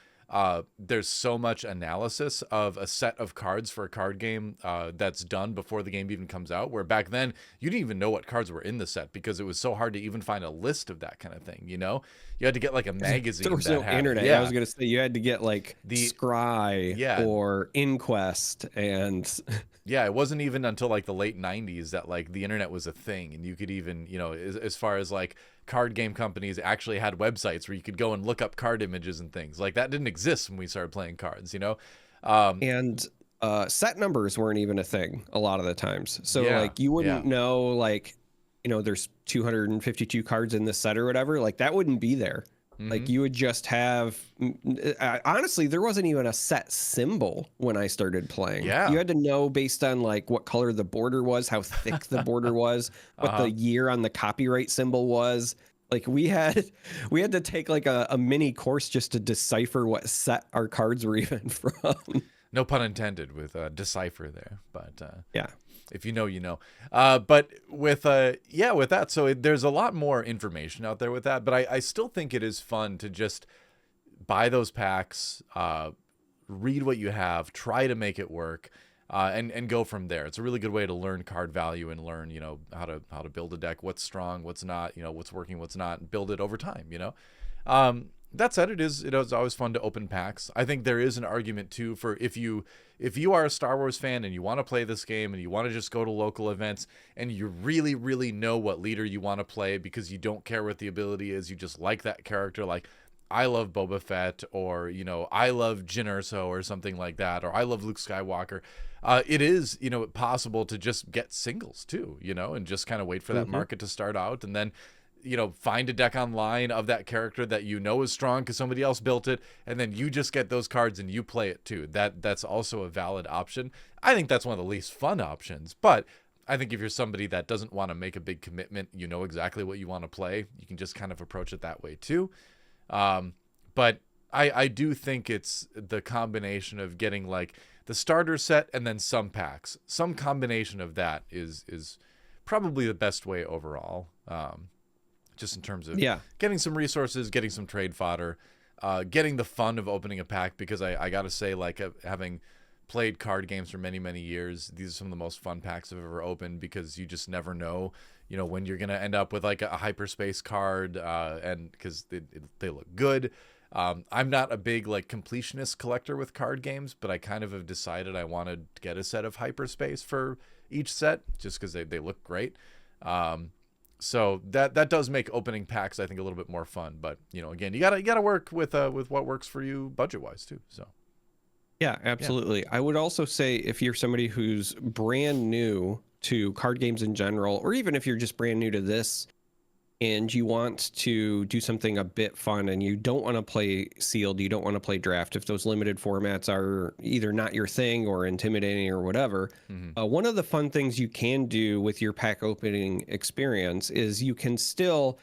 there's so much analysis of a set of cards for a card game that's done before the game even comes out, where back then you didn't even know what cards were in the set because it was so hard to even find a list of that kind of thing. You had to get like a magazine. There was no internet. Yeah. I was going to say you had to get like the Scry or Inquest and yeah, it wasn't even until like the late 90s that like the internet was a thing, and you could even, as far as like card game companies actually had websites where you could go and look up card images and things. Like that didn't exist when we started playing cards, and set numbers weren't even a thing a lot of the times. So like you wouldn't know like, there's 252 cards in this set or whatever. Like that wouldn't be there. Like you would just have, honestly, there wasn't even a set symbol when I started playing. Yeah. You had to know based on like what color the border was, how thick the border was, what the year on the copyright symbol was. Like we had to take like a mini course just to decipher what set our cards were even from. No pun intended with decipher there, but yeah. If you know, you know. But with that, so there's a lot more information out there with that. But I still think it is fun to just buy those packs, read what you have, try to make it work, and go from there. It's a really good way to learn card value and learn, how to build a deck, what's strong, what's not, what's working, what's not, and build it over time. That said, it is always fun to open packs. I think there is an argument too for if you are a Star Wars fan and you want to play this game and you want to just go to local events and you really, really know what leader you want to play because you don't care what the ability is, you just like that character, like I love Boba Fett, or I love Jyn Erso or something like that, or I love Luke Skywalker. It is possible to just get singles too, and just kind of wait for that market to start out, and then find a deck online of that character that is strong because somebody else built it, and then you just get those cards and you play it too. That's also a valid option. I think that's one of the least fun options, but I think if you're somebody that doesn't want to make a big commitment, exactly what you want to play, you can just kind of approach it that way too. But I do think it's the combination of getting like the starter set and then some packs. Some combination of that is probably the best way overall. Just in terms of getting some resources, getting some trade fodder, getting the fun of opening a pack, because I got to say, like, having played card games for many, many years, these are some of the most fun packs I've ever opened, because you just never know, when you're going to end up with like a hyperspace card, and because they look good. I'm not a big like completionist collector with card games, but I kind of have decided I wanted to get a set of hyperspace for each set just because they look great. So that does make opening packs, I think, a little bit more fun. But again, you gotta work with what works for you budget wise too. So Yeah, absolutely. I would also say if you're somebody who's brand new to card games in general, or even if you're just brand new to this and you want to do something a bit fun and you don't want to play sealed, you don't want to play draft, if those limited formats are either not your thing or intimidating or whatever, one of the fun things you can do with your pack opening experience is you can still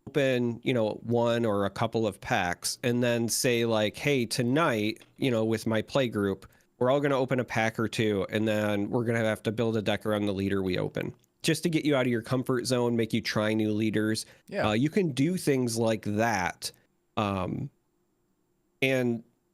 open, one or a couple of packs and then say like, hey, tonight, with my play group, we're all going to open a pack or two and then we're going to have to build a deck around the leader we open, just to get you out of your comfort zone, make you try new leaders. Yeah. You can do things like that. And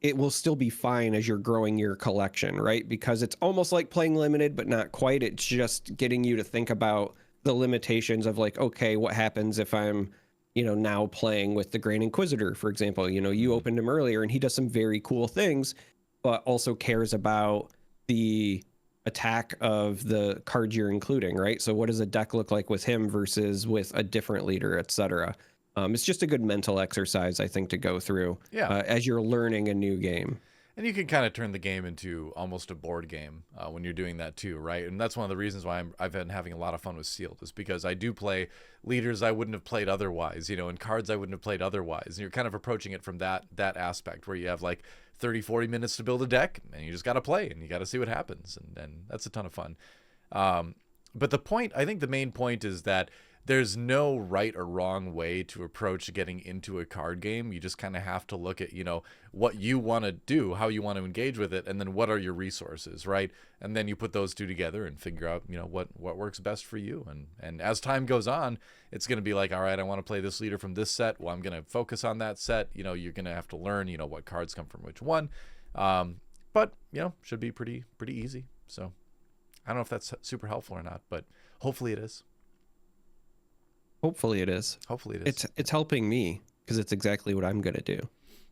it will still be fine as you're growing your collection, right? Because it's almost like playing limited, but not quite. It's just getting you to think about the limitations of like, okay, what happens if I'm, now playing with the Grand Inquisitor, for example. You opened him earlier and he does some very cool things, but also cares about the attack of the cards you're including, right? So what does a deck look like with him versus with a different leader, etc.? It's just a good mental exercise, I think, to go through as you're learning a new game. And you can kind of turn the game into almost a board game when you're doing that too, right? And that's one of the reasons why I've been having a lot of fun with Sealed, is because I do play leaders I wouldn't have played otherwise, and cards I wouldn't have played otherwise. And you're kind of approaching it from that aspect where you have like 30, 40 minutes to build a deck and you just got to play and you got to see what happens. And that's a ton of fun. But I think the main point is that there's no right or wrong way to approach getting into a card game. You just kind of have to look at, what you want to do, how you want to engage with it, and then what are your resources, right? And then you put those two together and figure out, what works best for you. And as time goes on, it's going to be like, all right, I want to play this leader from this set. Well, I'm going to focus on that set. You're going to have to learn, what cards come from which one. But, should be pretty easy. So I don't know if that's super helpful or not, but hopefully it is. Hopefully it is. It's helping me because it's exactly what I'm gonna do.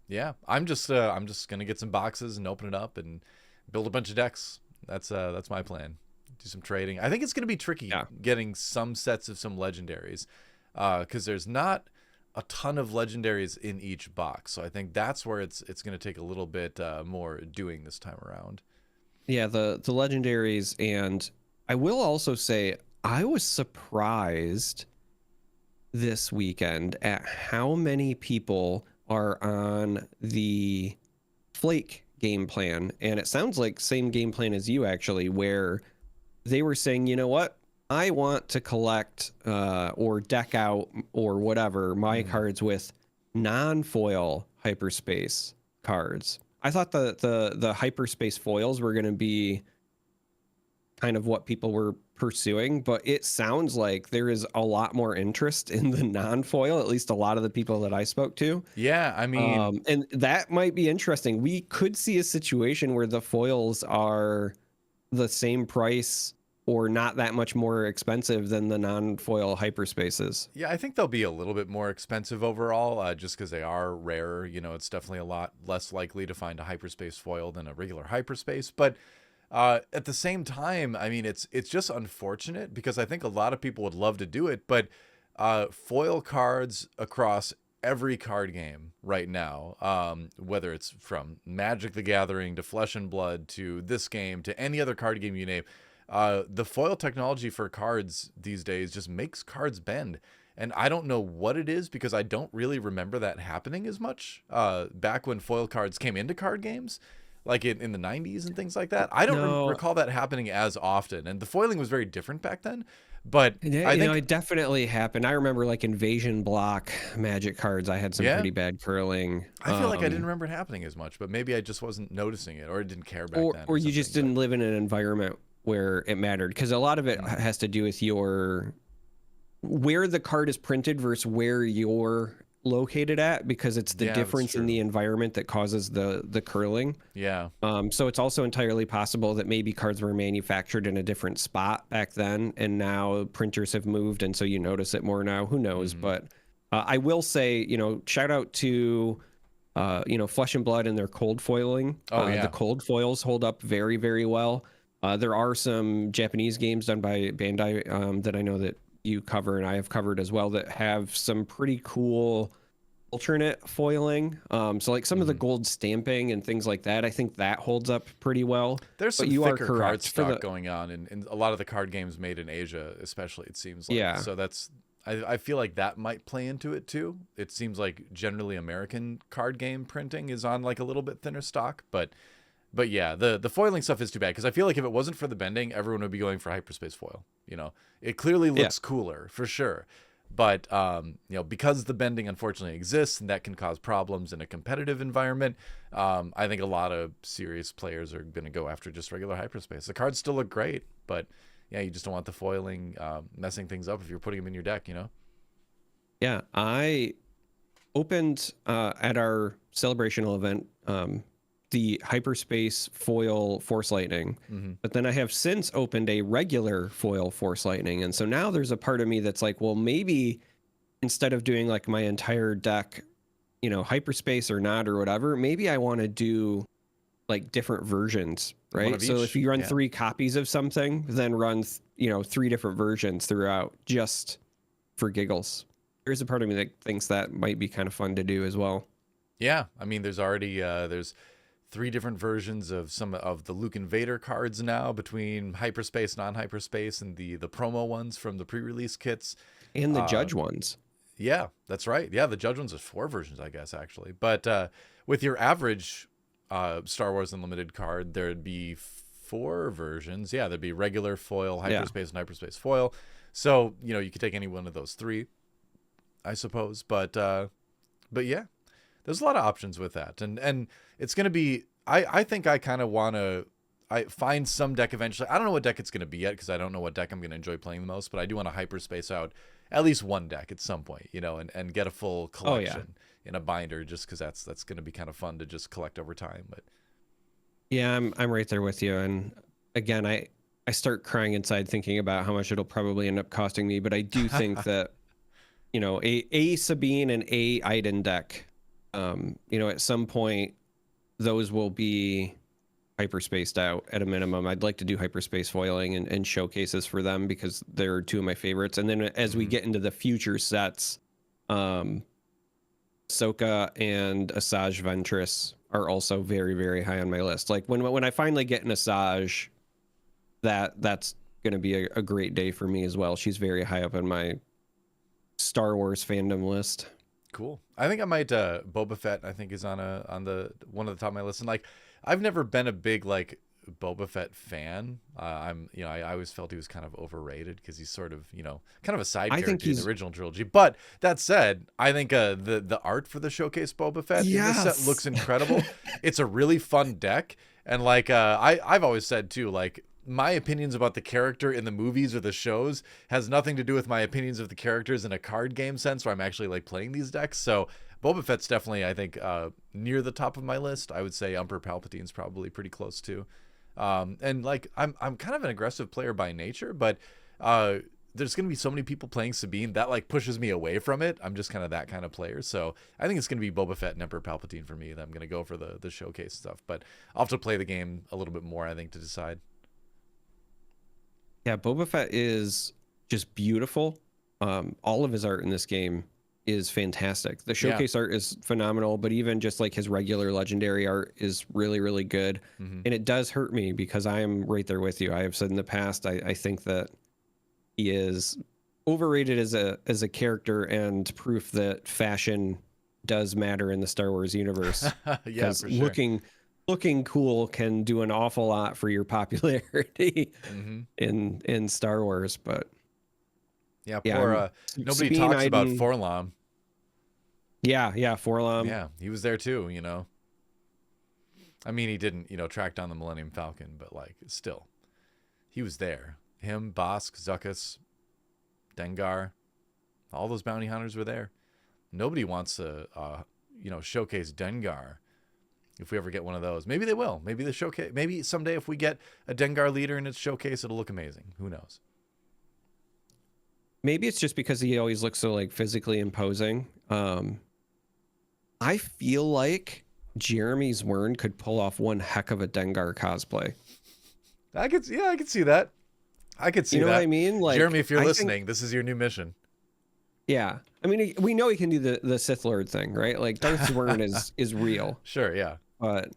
Yeah, I'm just gonna get some boxes and open it up and build a bunch of decks. That's my plan. Do some trading. I think it's gonna be tricky getting some sets of some legendaries, because there's not a ton of legendaries in each box. So I think that's where it's gonna take a little bit more doing this time around. Yeah, the legendaries, and I will also say I was surprised this weekend at how many people are on the Flake game plan, and it sounds like same game plan as you actually, where they were saying, what, I want to collect or deck out or whatever my cards with non-foil hyperspace cards. I thought the hyperspace foils were going to be kind of what people were pursuing, but it sounds like there is a lot more interest in the non-foil, at least a lot of the people that I spoke to. Yeah, I mean, and that might be interesting. We could see a situation where the foils are the same price or not that much more expensive than the non-foil hyperspaces. Yeah, I think they'll be a little bit more expensive overall, just because they are rarer. It's definitely a lot less likely to find a hyperspace foil than a regular hyperspace, but at the same time, I mean, it's just unfortunate because I think a lot of people would love to do it, but foil cards across every card game right now, whether it's from Magic the Gathering to Flesh and Blood to this game to any other card game you name, the foil technology for cards these days just makes cards bend. And I don't know what it is because I don't really remember that happening as much back when foil cards came into card games. Like in the 90s and things like that. I don't recall that happening as often. And the foiling was very different back then. But I think it definitely happened. I remember like Invasion Block Magic cards. I had some pretty bad curling. I feel like I didn't remember it happening as much, but maybe I just wasn't noticing it or didn't care back then. Or you just didn't live in an environment where it mattered. Because a lot of it has to do with where the card is printed versus where you're located at, because it's the difference in the environment that causes the curling. So it's also entirely possible that maybe cards were manufactured in a different spot back then and now printers have moved and so you notice it more now. Who knows? But I will say, shout out to Flesh and Blood and their cold foiling. The cold foils hold up very, very well. There are some Japanese games done by Bandai that I know that you cover and I have covered as well that have some pretty cool alternate foiling. So like some of the gold stamping and things like that, I think that holds up pretty well. There's some But you are thicker card correct for stock going on in a lot of the card games made in Asia, especially, it seems like. Yeah. So that's, I feel like that might play into it too. It seems like generally American card game printing is on like a little bit thinner stock, but yeah, the foiling stuff is too bad because I feel like if it wasn't for the bending, everyone would be going for hyperspace foil. You know, it clearly looks cooler for sure. But because the bending unfortunately exists and that can cause problems in a competitive environment, I think a lot of serious players are going to go after just regular hyperspace. The cards still look great, but yeah, you just don't want the foiling messing things up if you're putting them in your deck, Yeah, I opened at our celebrational event the hyperspace foil Force Lightning, but then I have since opened a regular foil Force Lightning, and so now there's a part of me that's like, well, maybe instead of doing like my entire deck, hyperspace or not or whatever, maybe I want to do like different versions, right? So if you run 3 copies of something, then run 3 different versions throughout just for giggles. There's a part of me that thinks that might be kind of fun to do as well. Yeah, I mean, there's already there's 3 different versions of some of the Luke Invader cards now between hyperspace, non-hyperspace, and the promo ones from the pre-release kits. And the Judge ones. Yeah, that's right. Yeah, the Judge ones is 4 versions, I guess, actually. But with your average Star Wars Unlimited card, there'd be 4 versions. Yeah, there'd be regular foil, hyperspace, and hyperspace foil. So, you could take any one of those 3, I suppose. But yeah, there's a lot of options with that. And it's going to be, I think I kind of want to find some deck eventually. I don't know what deck it's going to be yet because I don't know what deck I'm going to enjoy playing the most, but I do want to hyperspace out at least one deck at some point, and get a full collection in a binder just because that's going to be kind of fun to just collect over time. But yeah, I'm right there with you. And again, I start crying inside thinking about how much it'll probably end up costing me, but I do think that, a Sabine and a Iden deck, at some point those will be hyperspaced out at a minimum. I'd like to do hyperspace foiling and showcases for them because they're 2 of my favorites. And then as we get into the future sets, Ahsoka and Asajj Ventress are also very, very high on my list. Like when I finally get an Asajj, that's going to be a great day for me as well. She's very high up on my Star Wars fandom list. Cool. I think I might Boba Fett, I think, is on the one of the top of my list. And like, I've never been a big like Boba Fett fan. I always felt he was kind of overrated because he's sort of, kind of a side character in the original trilogy. But that said, I think the art for the showcase Boba Fett in this set looks incredible. It's a really fun deck. And like, I've always said too, like, my opinions about the character in the movies or the shows has nothing to do with my opinions of the characters in a card game sense where I'm actually like playing these decks. So Boba Fett's definitely, I think, near the top of my list. I would say Emperor Palpatine's probably pretty close too. And like, I'm kind of an aggressive player by nature, but there's going to be so many people playing Sabine that like pushes me away from it. I'm just kind of that kind of player. So I think it's going to be Boba Fett and Emperor Palpatine for me that I'm going to go for the showcase stuff, but I'll have to play the game a little bit more, I think, to decide. Yeah, Boba Fett is just beautiful. All of his art in this game is fantastic. The showcase art is phenomenal, but even just like his regular legendary art is really, really good. And it does hurt me because I am right there with you. I have said in the past, I think that he is overrated as a character and proof that fashion does matter in the Star Wars universe. Yeah, for sure. Looking cool can do an awful lot for your popularity in Star Wars, but poor nobody Sabine, talks about Forlom. Yeah, Forlom. Yeah, he was there too, I mean, he didn't, track down the Millennium Falcon, but like still, he was there. Him, Bosk, Zuckuss, Dengar, all those bounty hunters were there. Nobody wants to, showcase Dengar. If we ever get one of those, maybe they will. Maybe the showcase. Maybe someday, if we get a Dengar leader in its showcase, it'll look amazing. Who knows? Maybe it's just because he always looks so like physically imposing. I feel like Jeremy Zwern could pull off one heck of a Dengar cosplay. I could see that. I could see that. You know what I mean? Like, Jeremy, if you're listening, this is your new mission. Yeah. I mean, we know he can do the Sith Lord thing, right? Like Darth Zwern is real, Sure, yeah. but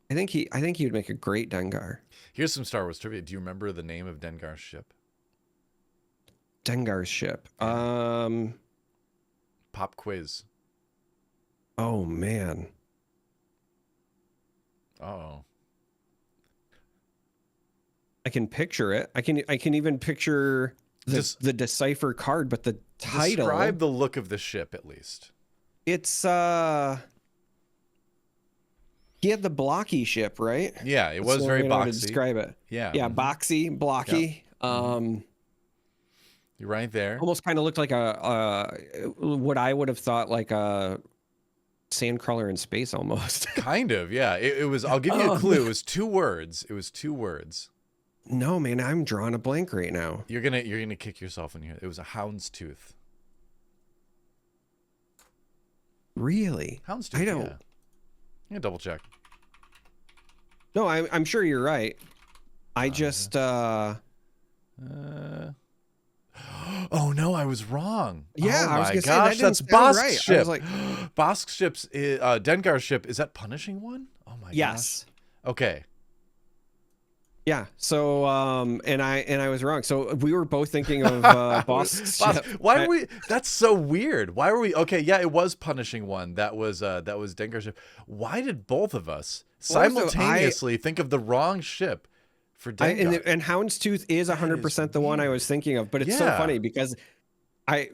I think he would make a great Dengar. Here's some Star Wars trivia. Do you remember the name of Dengar's ship? Dengar's ship. Pop quiz. Oh man. Oh. I can picture it. I can even picture the decipher card, but the title. Describe the look of the ship at least. It's he had the blocky ship, right? Yeah, it was That's very the way I boxy. would describe it. Yeah. Yeah, boxy, blocky. Yep. You're right there. Almost kind of looked like what I would have thought like a sandcrawler in space almost. Kind of, yeah. It was. I'll give you a clue. It was 2 words. It was 2 words. No, man, I'm drawing a blank right now. You're gonna kick yourself in here. It was a houndstooth. Really? Houndstooth. I don't. Yeah. You can double check. No, I'm sure you're right. I just. Oh no, I was wrong. Yeah, oh I was my gonna gosh, say, that's that didn't sound Bosk's right. ship. I was like, Bosk's ship's Dengar's ship. Is that Punishing One? Oh my yes. gosh. Okay. Yeah. So, and I was wrong. So we were both thinking of Bosk's ship. Why were we? That's so weird. Why were we? Okay, yeah, it was Punishing One. That was Dengar's ship. Why did both of us simultaneously think of the wrong ship for Dengar? And Houndstooth is 100% the one I was thinking of, but it's so funny because I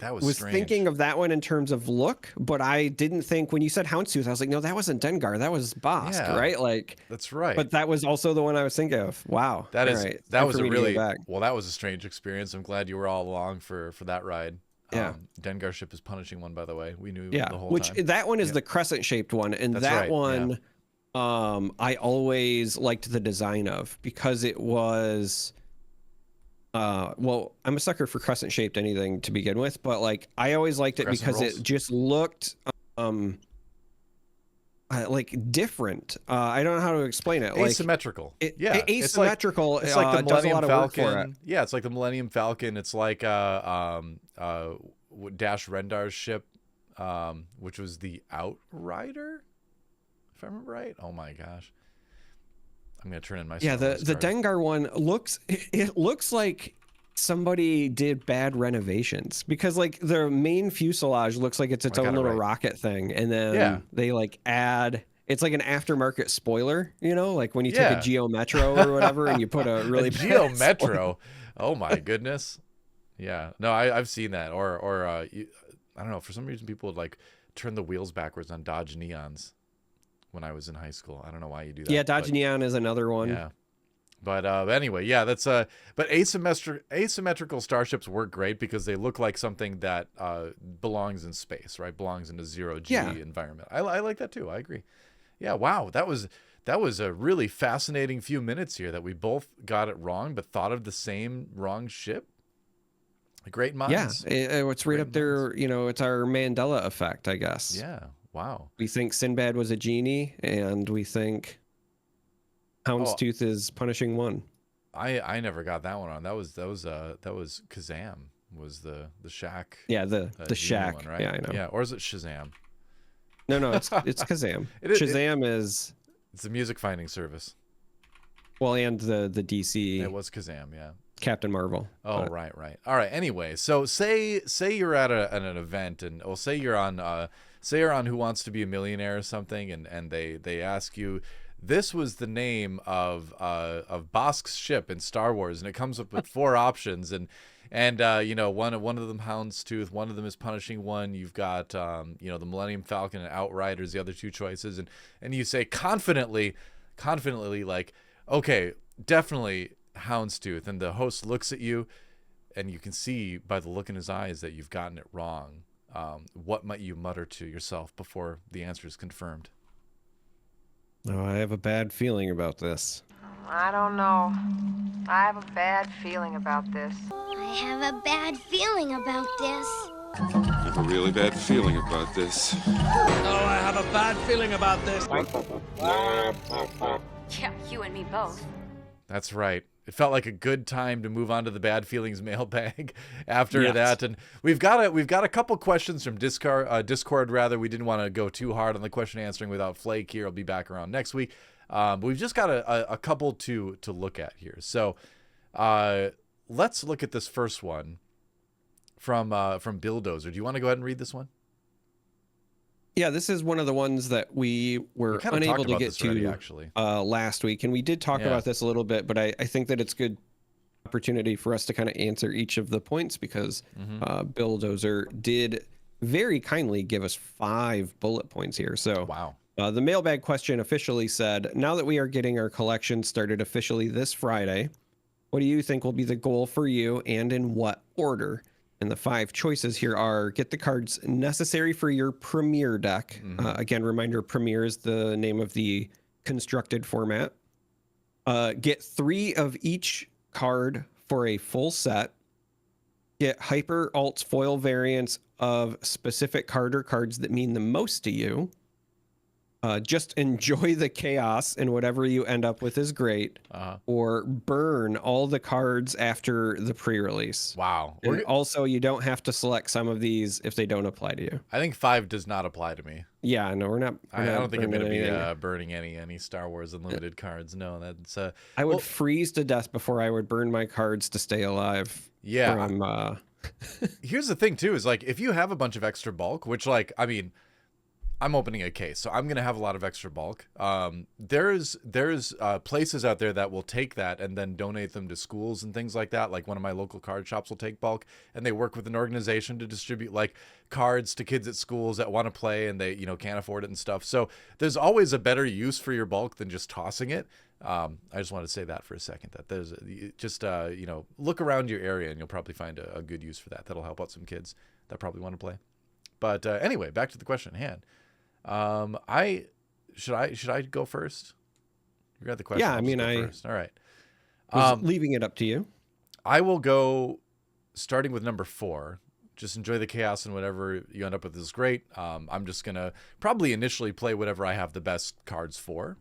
was thinking of that one in terms of look, but I didn't think when you said Houndstooth, I was like, no, that wasn't Dengar, that was Bosk, right? Like that's right. But that was also the one I was thinking of. Wow, that is right. that was a really well. That was a strange experience. I'm glad you were all along for that ride. Yeah, Dengar's ship is Punishing One, by the way. We knew the whole which time. That one is the crescent shaped one, and that's that right. one. I always liked the design of because it was well, I'm a sucker for crescent shaped anything to begin with, but like I always liked it because it just looked like different. I don't know how to explain it. Asymmetrical. Asymmetrical. It's like the Millennium Falcon. It. Yeah, it's like the Millennium Falcon. It's like Dash Rendar's ship, which was the Outrider, if I remember right. Oh my gosh. I'm gonna turn in my the Dengar one looks like somebody did bad renovations because like the main fuselage looks like it's its own little rocket thing, and then they like add it's like an aftermarket spoiler, you know, like when you take a Geo Metro or whatever and you put a really Geo Metro. Oh my goodness. Yeah, no, I've seen that, or I don't know, for some reason people would like turn the wheels backwards on Dodge Neons. When I was in high school, I don't know why you do that. Yeah, Dodge Neon is another one. Yeah, but anyway, yeah, that's but asymmetrical starships work great because they look like something that belongs in space, right? Belongs in a 0G environment. I like that too. I agree. Yeah, wow, that was a really fascinating few minutes here that we both got it wrong, but thought of the same wrong ship. Great minds. Yeah, it's right up there. You know, it's our Mandela effect, I guess. Yeah. Wow. We think Sinbad was a genie, and we think Houndstooth is Punishing One. I never got that one on. That was Kazam was the Shack. Yeah, the Shack one, right? Yeah, I know. Yeah, or is it Shazam? No, it's Kazam. Shazam is it's a music finding service. Well, and the DC. It was Kazam, yeah. Captain Marvel. Oh, right. All right. Anyway, so say you're at an event, and say you're on Who Wants to Be a Millionaire or something, and they ask you, this was the name of Bosk's ship in Star Wars, and it comes up with 4 options, and you know, one of them Houndstooth, one of them is Punishing One. You've got you know, the Millennium Falcon and Outriders, the other 2 choices, and you say confidently like, okay, definitely Houndstooth, and the host looks at you, and you can see by the look in his eyes that you've gotten it wrong. What might you mutter to yourself before the answer is confirmed? Oh, I have a bad feeling about this. I don't know. I have a bad feeling about this. I have a bad feeling about this. I have a really bad feeling about this. Oh, I have a bad feeling about this. Yeah, you and me both. That's right. it felt like a good time to move on to the bad feelings mailbag after Yes. that. And we've got a couple questions from Discord rather. We didn't want to go too hard on the question answering without Flake here. I'll be back around next week. But we've just got a couple to look at here. So let's look at this first one from Billdozer. Do you want to go ahead and read this one? Yeah, this is one of the ones that we were kinda unable talked to about get this already, to actually. last week, and we did talk Yeah. about this a little bit, but I think that it's good opportunity for us to kind of answer each of the points because Billdozer did very kindly give us 5 bullet points here. So Wow. the mailbag question officially said, now that we are getting our collection started officially this Friday, what do you think will be the goal for you and in what order? And the 5 choices here are: get the cards necessary for your Premier deck. Again, reminder, Premier is the name of the constructed format. Get 3 of each card for a full set. Get hyper, alts, foil variants of specific card or cards that mean the most to you. Just enjoy the chaos, and whatever you end up with is great. Or burn all the cards after the pre-release. Wow. And also, you don't have to select some of these if they don't apply to you. I think 5 does not apply to me. Yeah, no, we're not. I don't think I'm going to be anything. burning any Star Wars Unlimited cards. No, that's I would freeze to death before I would burn my cards to stay alive. Yeah. From, Here's the thing too, is like if you have a bunch of extra bulk, which like I mean, I'm opening a case, so I'm gonna have a lot of extra bulk. There's places out there that will take that and then donate them to schools and things like that. Like one of my local card shops will take bulk, and they work with an organization to distribute like cards to kids at schools that want to play and they can't afford it and stuff. So there's always a better use for your bulk than just tossing it. I just want to say that for a second, that there's just look around your area and you'll probably find a good use for that. That'll help out some kids that probably want to play. But anyway, back to the question at hand. Should I go first? You got the question. Yeah, I mean, first. All right. Was leaving it up to you. I will go starting with number 4. Just enjoy the chaos, and whatever you end up with is great. I'm just gonna probably initially play whatever I have the best cards for,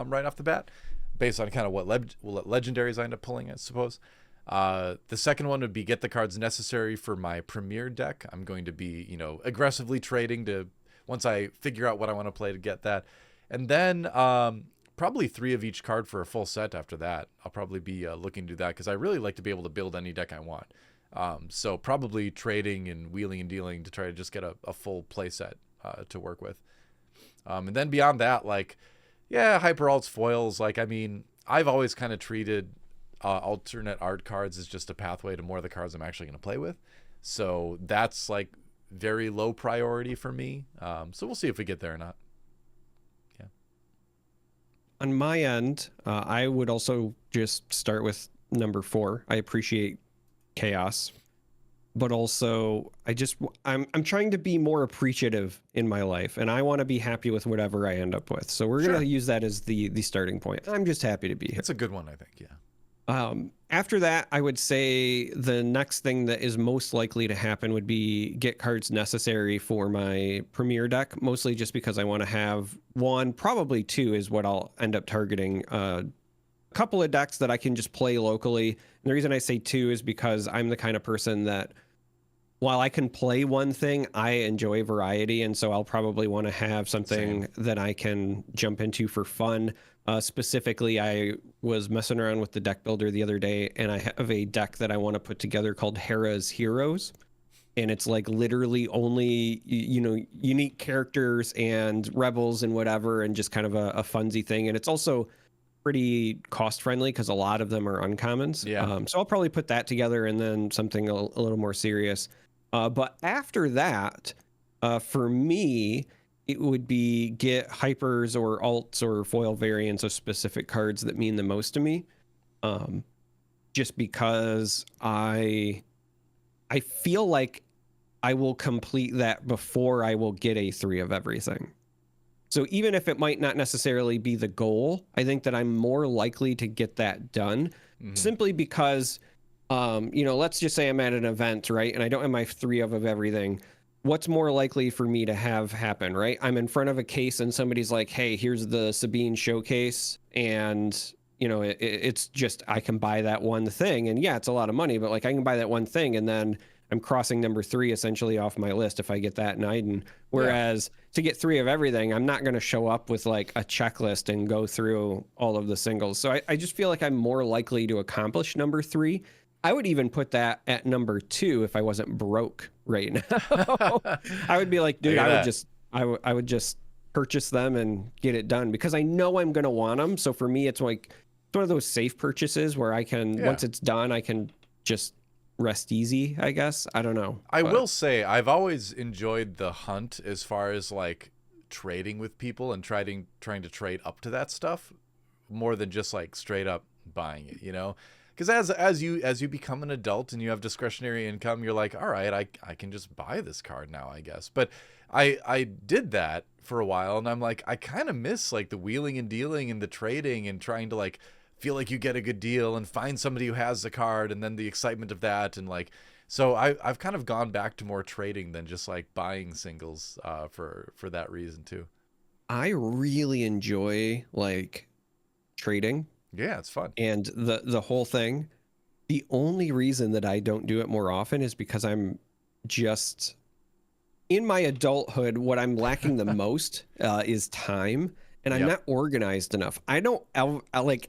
right off the bat, based on kind of what legendaries I end up pulling, I suppose. The second one would be get the cards necessary for my Premier deck. I'm going to be, aggressively trading to once I figure out what I want to play to get that. And then probably 3 of each card for a full set after that. I'll probably be looking to do that because I really like to be able to build any deck I want. So probably trading and wheeling and dealing to try to just get a full play set to work with. And then beyond that, like, yeah, hyper alts, foils. Like, I mean, I've always kind of treated alternate art cards as just a pathway to more of the cards I'm actually going to play with. So that's like very low priority for me. So we'll see if we get there or not. Yeah. On my end, I would also just start with number 4. I appreciate chaos, but also I'm trying to be more appreciative in my life, and I want to be happy with whatever I end up with. So we're going to use that as the starting point. I'm just happy to be here. It's a good one, I think. Yeah. After that, I would say the next thing that is most likely to happen would be get cards necessary for my Premier deck, mostly just because I want to have 1, probably 2 is what I'll end up targeting. A couple of decks that I can just play locally. And the reason I say 2 is because I'm the kind of person that, while I can play one thing, I enjoy variety. And so I'll probably want to have something that I can jump into for fun. Specifically, I was messing around with the deck builder the other day, and I have a deck that I want to put together called Hera's Heroes. And it's like literally only, unique characters and rebels and whatever, and just kind of a funsy thing. And it's also pretty cost friendly because a lot of them are uncommons. Yeah. So I'll probably put that together and then something a little more serious. But after that, for me, it would be get hypers or alts or foil variants of specific cards that mean the most to me. Just because I feel like I will complete that before I will get a 3 of everything. So even if it might not necessarily be the goal, I think that I'm more likely to get that done simply because, let's just say I'm at an event, right? And I don't have my 3 of everything. What's more likely for me to have happen, right? I'm in front of a case and somebody's like, hey, here's the Sabine showcase. And it's just I can buy that one thing, and yeah, it's a lot of money, but like I can buy that one thing, and then I'm crossing number 3 essentially off my list if I get that night. And whereas to get 3 of everything, I'm not going to show up with like a checklist and go through all of the singles. So I just feel like I'm more likely to accomplish number 3. I would even put that at number 2 if I wasn't broke right now. I would be like, dude, I would just purchase them and get it done because I know I'm going to want them. So for me, it's like it's one of those safe purchases where I can, once it's done, I can just rest easy, I guess. I don't know. I will say I've always enjoyed the hunt as far as like trading with people and trying to trade up to that stuff more than just like straight up buying it, you know? Because as you become an adult and you have discretionary income, you're like, all right, I can just buy this card now, I guess. But I did that for a while, and I'm like, I kind of miss like the wheeling and dealing and the trading and trying to like feel like you get a good deal and find somebody who has the card and then the excitement of that. And like, so I've kind of gone back to more trading than just like buying singles for that reason too. I really enjoy like trading. Yeah, it's fun. And the whole thing. The only reason that I don't do it more often is because I'm just in my adulthood. What I'm lacking the most is time, and I'm not organized enough. I don't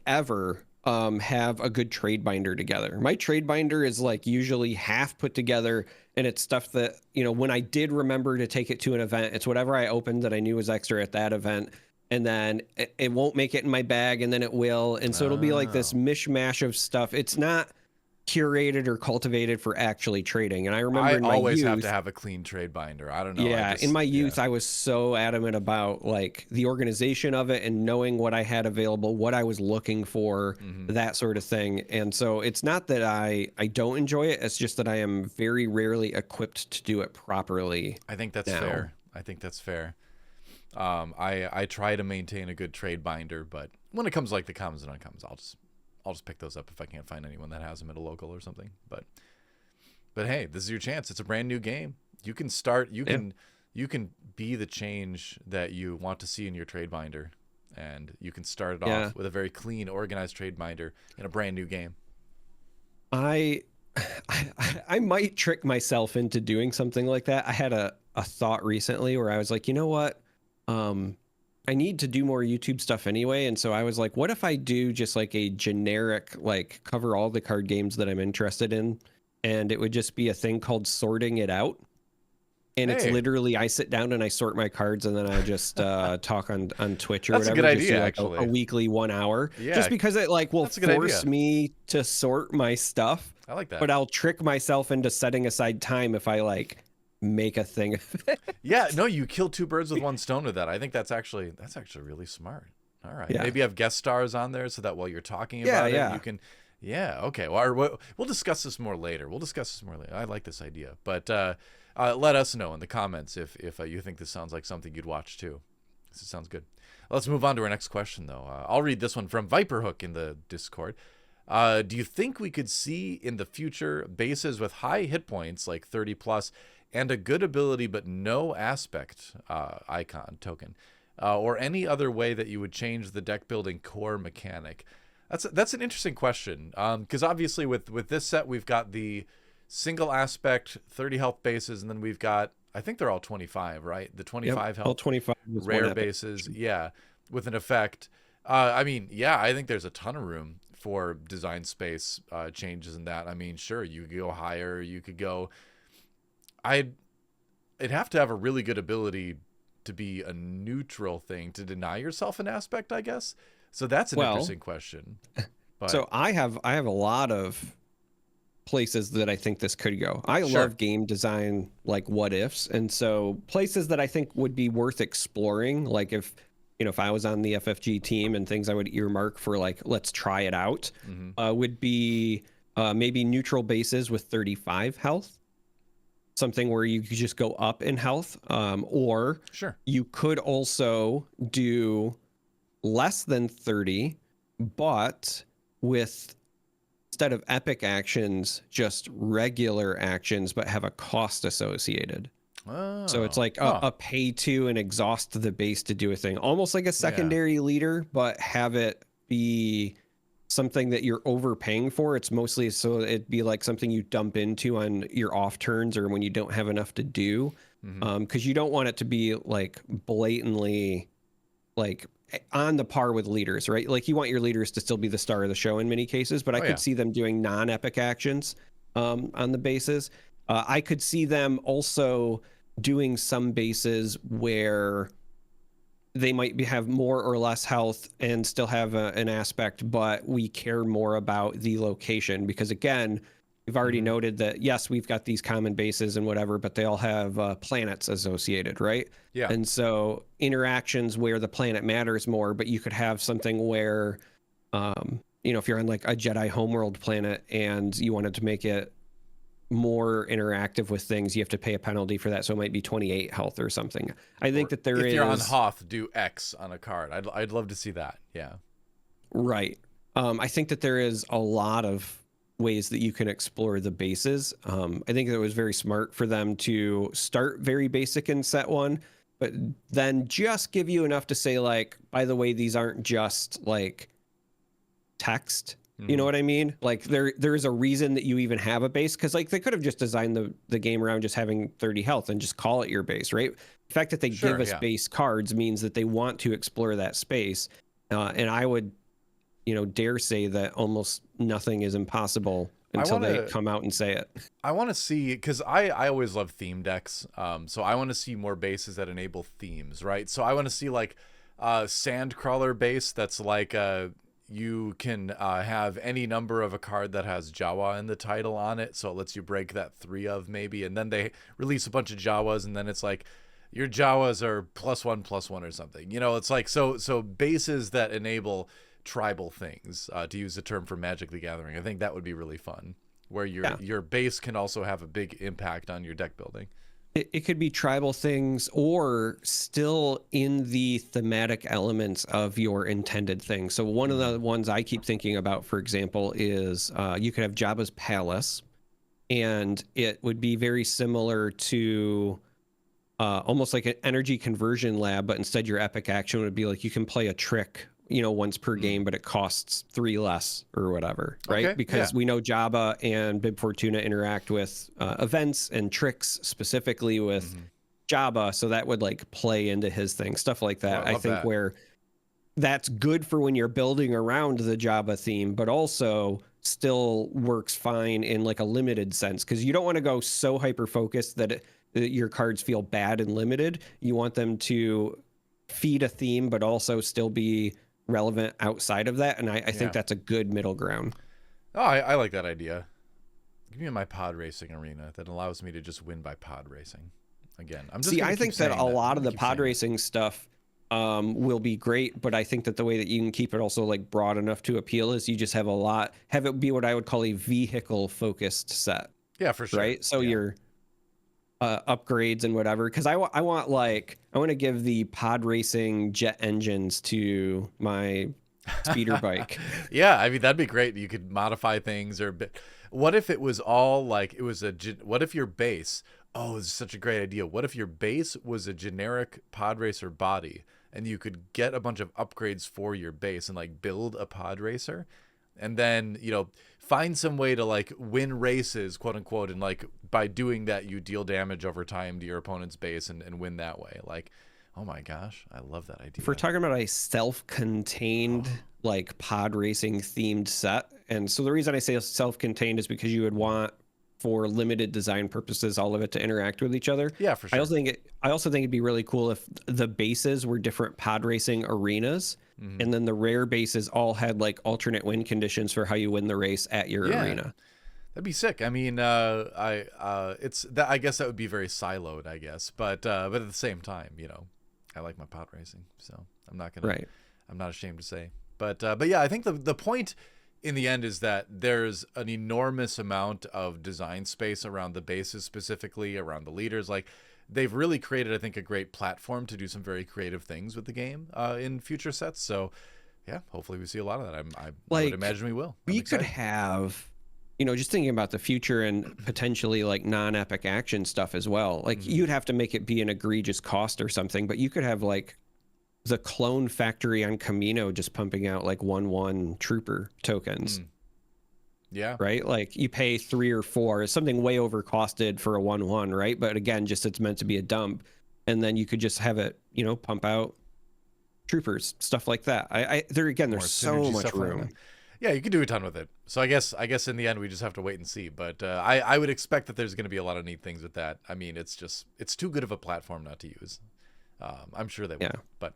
ever have a good trade binder together. My trade binder is like usually half put together, and it's stuff that, you know, when I did remember to take it to an event, it's whatever I opened that I knew was extra at that event. And then it won't make it in my bag, and then it will. And so it'll be like this mishmash of stuff. It's not curated or cultivated for actually trading. And I remember in my always youth, have to have a clean trade binder. I don't know. Yeah, in my youth, I was so adamant about like the organization of it and knowing what I had available, what I was looking for, that sort of thing. And so it's not that I don't enjoy it. It's just that I am very rarely equipped to do it properly. I think that's fair. I think that's fair. I try to maintain a good trade binder, but when it comes like the commons and uncommons, I'll just pick those up if I can't find anyone that has them at a local or something. But hey, this is your chance. It's a brand new game. You can start. You can be the change that you want to see in your trade binder, and you can start it off with a very clean, organized trade binder in a brand new game. I might trick myself into doing something like that. I had a thought recently where I was like, you know what? I need to do more YouTube stuff anyway. And so I was like, what if I do just like a generic, like cover all the card games that I'm interested in? And it would just be a thing called sorting it out. And it's literally, I sit down and I sort my cards and then I just talk on Twitch or That's whatever. That's a good idea, like actually. A weekly 1 hour. Yeah. Just because it like will force me to sort my stuff. I like that. But I'll trick myself into setting aside time if I like make a thing of it. Yeah, no, you kill 2 birds with 1 stone with that. I think that's actually really smart. All right. Yeah. Maybe have guest stars on there so that while you're talking about it, you can. Yeah. Okay. Well, we'll discuss this more later. I like this idea, but let us know in the comments if you think this sounds like something you'd watch too. This sounds good. Let's move on to our next question, though. I'll read this one from Viperhook in the Discord. Do you think we could see in the future bases with high hit points, like 30 plus, and a good ability but no aspect icon token, or any other way that you would change the deck building core mechanic? That's an interesting question, because obviously with this set we've got the single aspect 30 health bases, and then we've got, I think they're all 25, right? The 25 health, all 25 rare bases, with an effect. I mean, I think there's a ton of room for design space changes in that. I mean, sure, you could go higher, you could go. It'd have to have a really good ability to be a neutral thing to deny yourself an aspect, I guess. So that's an interesting question. But so I have a lot of places that I think this could go. I love game design, like what ifs, and so places that I think would be worth exploring, like if I was on the FFG team and things I would earmark for like let's try it out, would be maybe neutral bases with 35 health. Something where you could just go up in health, or you could also do less than 30, but with, instead of epic actions, just regular actions, but have a cost associated. So it's like a pay to and exhaust the base to do a thing, almost like a secondary leader, but have it be something that you're overpaying for. It's mostly so it'd be like something you dump into on your off turns or when you don't have enough to do. Because you don't want it to be like blatantly like on the par with leaders, right? Like you want your leaders to still be the star of the show in many cases, but I could see them doing non-epic actions on the bases. I could see them also doing some bases where they might have more or less health and still have an aspect, but we care more about the location because again, we've already noted that yes, we've got these common bases and whatever, but they all have planets associated, right? Yeah. And so interactions where the planet matters more, but you could have something where, if you're on like a Jedi homeworld planet and you wanted to make it more interactive with things, you have to pay a penalty for that. So it might be 28 health or something. I think that if you're on Hoth, do X on a card. I'd love to see that. Yeah. Right. I think that there is a lot of ways that you can explore the bases. I think it was very smart for them to start very basic in set 1, but then just give you enough to say like, by the way, these aren't just like text. You know what I mean? Like there is a reason that you even have a base because like they could have just designed the game around just having 30 health and just call it your base, right? The fact that they give us base cards means that they want to explore that space. And I would, dare say that almost nothing is impossible until they come out and say it. I want to see, because I always love theme decks. So I want to see more bases that enable themes, right? So I want to see like a Sandcrawler base that's like you can have any number of a card that has Jawa in the title on it, so it lets you break that 3 of maybe, and then they release a bunch of Jawas, and then it's like your Jawas are +1/+1 or something. It's like so bases that enable tribal things, to use the term for Magic the Gathering. I think that would be really fun, where your base can also have a big impact on your deck building. It could be tribal things or still in the thematic elements of your intended thing. So one of the ones I keep thinking about, for example, is you could have Jabba's Palace, and it would be very similar to almost like an energy conversion lab, but instead your epic action would be like you can play a trick once per game, but it costs 3 less or whatever, right? Okay, because we know Jabba and Bib Fortuna interact with events and tricks specifically with Jabba, so that would like play into his thing, stuff like that. I think where that's good for when you're building around the Jabba theme, but also still works fine in like a limited sense, because you don't want to go so hyper focused that your cards feel bad and limited. You want them to feed a theme, but also still be relevant outside of that, and I think that's a good middle ground. I like that idea. Give me my pod racing arena that allows me to just win by pod racing. Again, I think that a lot of the pod racing stuff will be great, but I think that the way that you can keep it also like broad enough to appeal is you just have it be what I would call a vehicle focused set. Yeah, for sure. Right, so your upgrades and whatever, because I want to give the pod racing jet engines to my speeder bike. Yeah, I mean that'd be great. You could modify things, what if it was all like what if your base? Oh, this is such a great idea. What if your base was a generic pod racer body, and you could get a bunch of upgrades for your base and like build a pod racer, and then find some way to like win races, quote unquote, and like by doing that you deal damage over time to your opponent's base and win that way. Like, oh my gosh, I love that idea. If we're talking about a self-contained like pod racing themed set, and so the reason I say self-contained is because you would want, for limited design purposes, all of it to interact with each other. Yeah, for sure. I also think it'd be really cool if the bases were different pod racing arenas, and then the rare bases all had like alternate win conditions for how you win the race at your arena. That'd be sick. I mean, I guess that would be very siloed, I guess, but at the same time, I like my pod racing, so I'm not ashamed to say. But yeah, I think the point in the end is that there's an enormous amount of design space around the bases, specifically around the leaders. Like, they've really created, I think, a great platform to do some very creative things with the game in future sets. So yeah, hopefully we see a lot of that. I would imagine we will. We could have, just thinking about the future and potentially like non-epic action stuff as well. Like you'd have to make it be an egregious cost or something, but you could have like the clone factory on Camino just pumping out like 1/1 trooper tokens. Yeah. Right? Like you pay 3 or 4, it's something way overcosted for a 1/1, right? But again, just it's meant to be a dump. And then you could just have it, you know, pump out troopers, stuff like that. There's More so synergy much stuff like room. that. Yeah, you could do a ton with it. So I guess in the end we just have to wait and see. But I would expect that there's going to be a lot of neat things with that. I mean, it's too good of a platform not to use. I'm sure they will. Yeah. But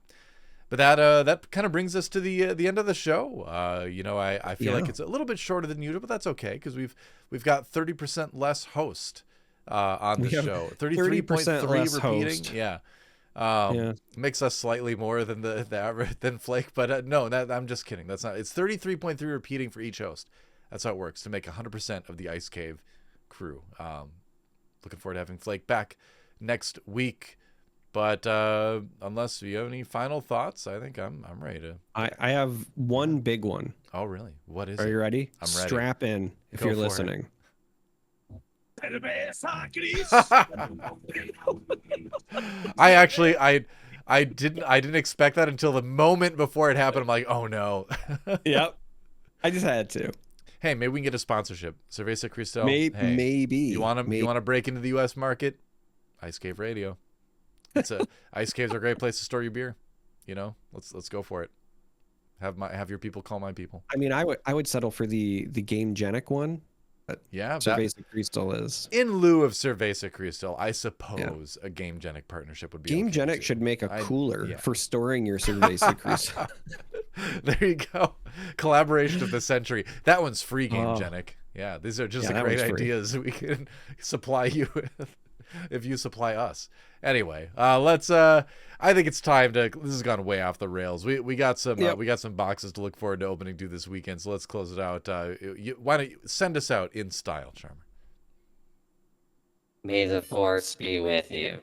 that kind of brings us to the end of the show. You know, I feel like it's a little bit shorter than usual, but that's okay because we've got 30% less host on the show. 33.3 repeating. Host. Yeah. Yeah. Makes us slightly more than the average than Flake, but no, I'm just kidding. That's not. It's 33.3 repeating for each host. That's how it works to make 100% of the Ice Cave crew. Looking forward to having Flake back next week. But unless you have any final thoughts, I think I'm ready to. I have one big one. Oh, really? What is Are it? you ready? I'm ready. Strap in if Go you're for it. listening. I didn't expect that until the moment before it happened. I'm like, oh no. Yep. I just had to. Hey, maybe we can get a sponsorship. Cerveza Cristal. Maybe. Hey, Maybe. You want to break into the U.S. market? Ice Cave Radio. Ice Caves are a great place to store your beer. You know, let's go for it. Have your people call my people. I mean, I would settle for the Game Genic one. Yeah, Cerveza Cristal is. In lieu of Cerveza Cristal, I suppose a Game Genic partnership would be. Game okay Genic too. should make a cooler for storing your Cerveza Cristal. There you go. Collaboration of the century. That one's free, Game Genic. Yeah, these are just great ideas we can supply you with if you supply us. Anyway, let's. I think it's time to. This has gone way off the rails. We got some. We got some boxes to look forward to opening to this weekend. So let's close it out. Why don't you send us out in style, Charmer? May the force be with you.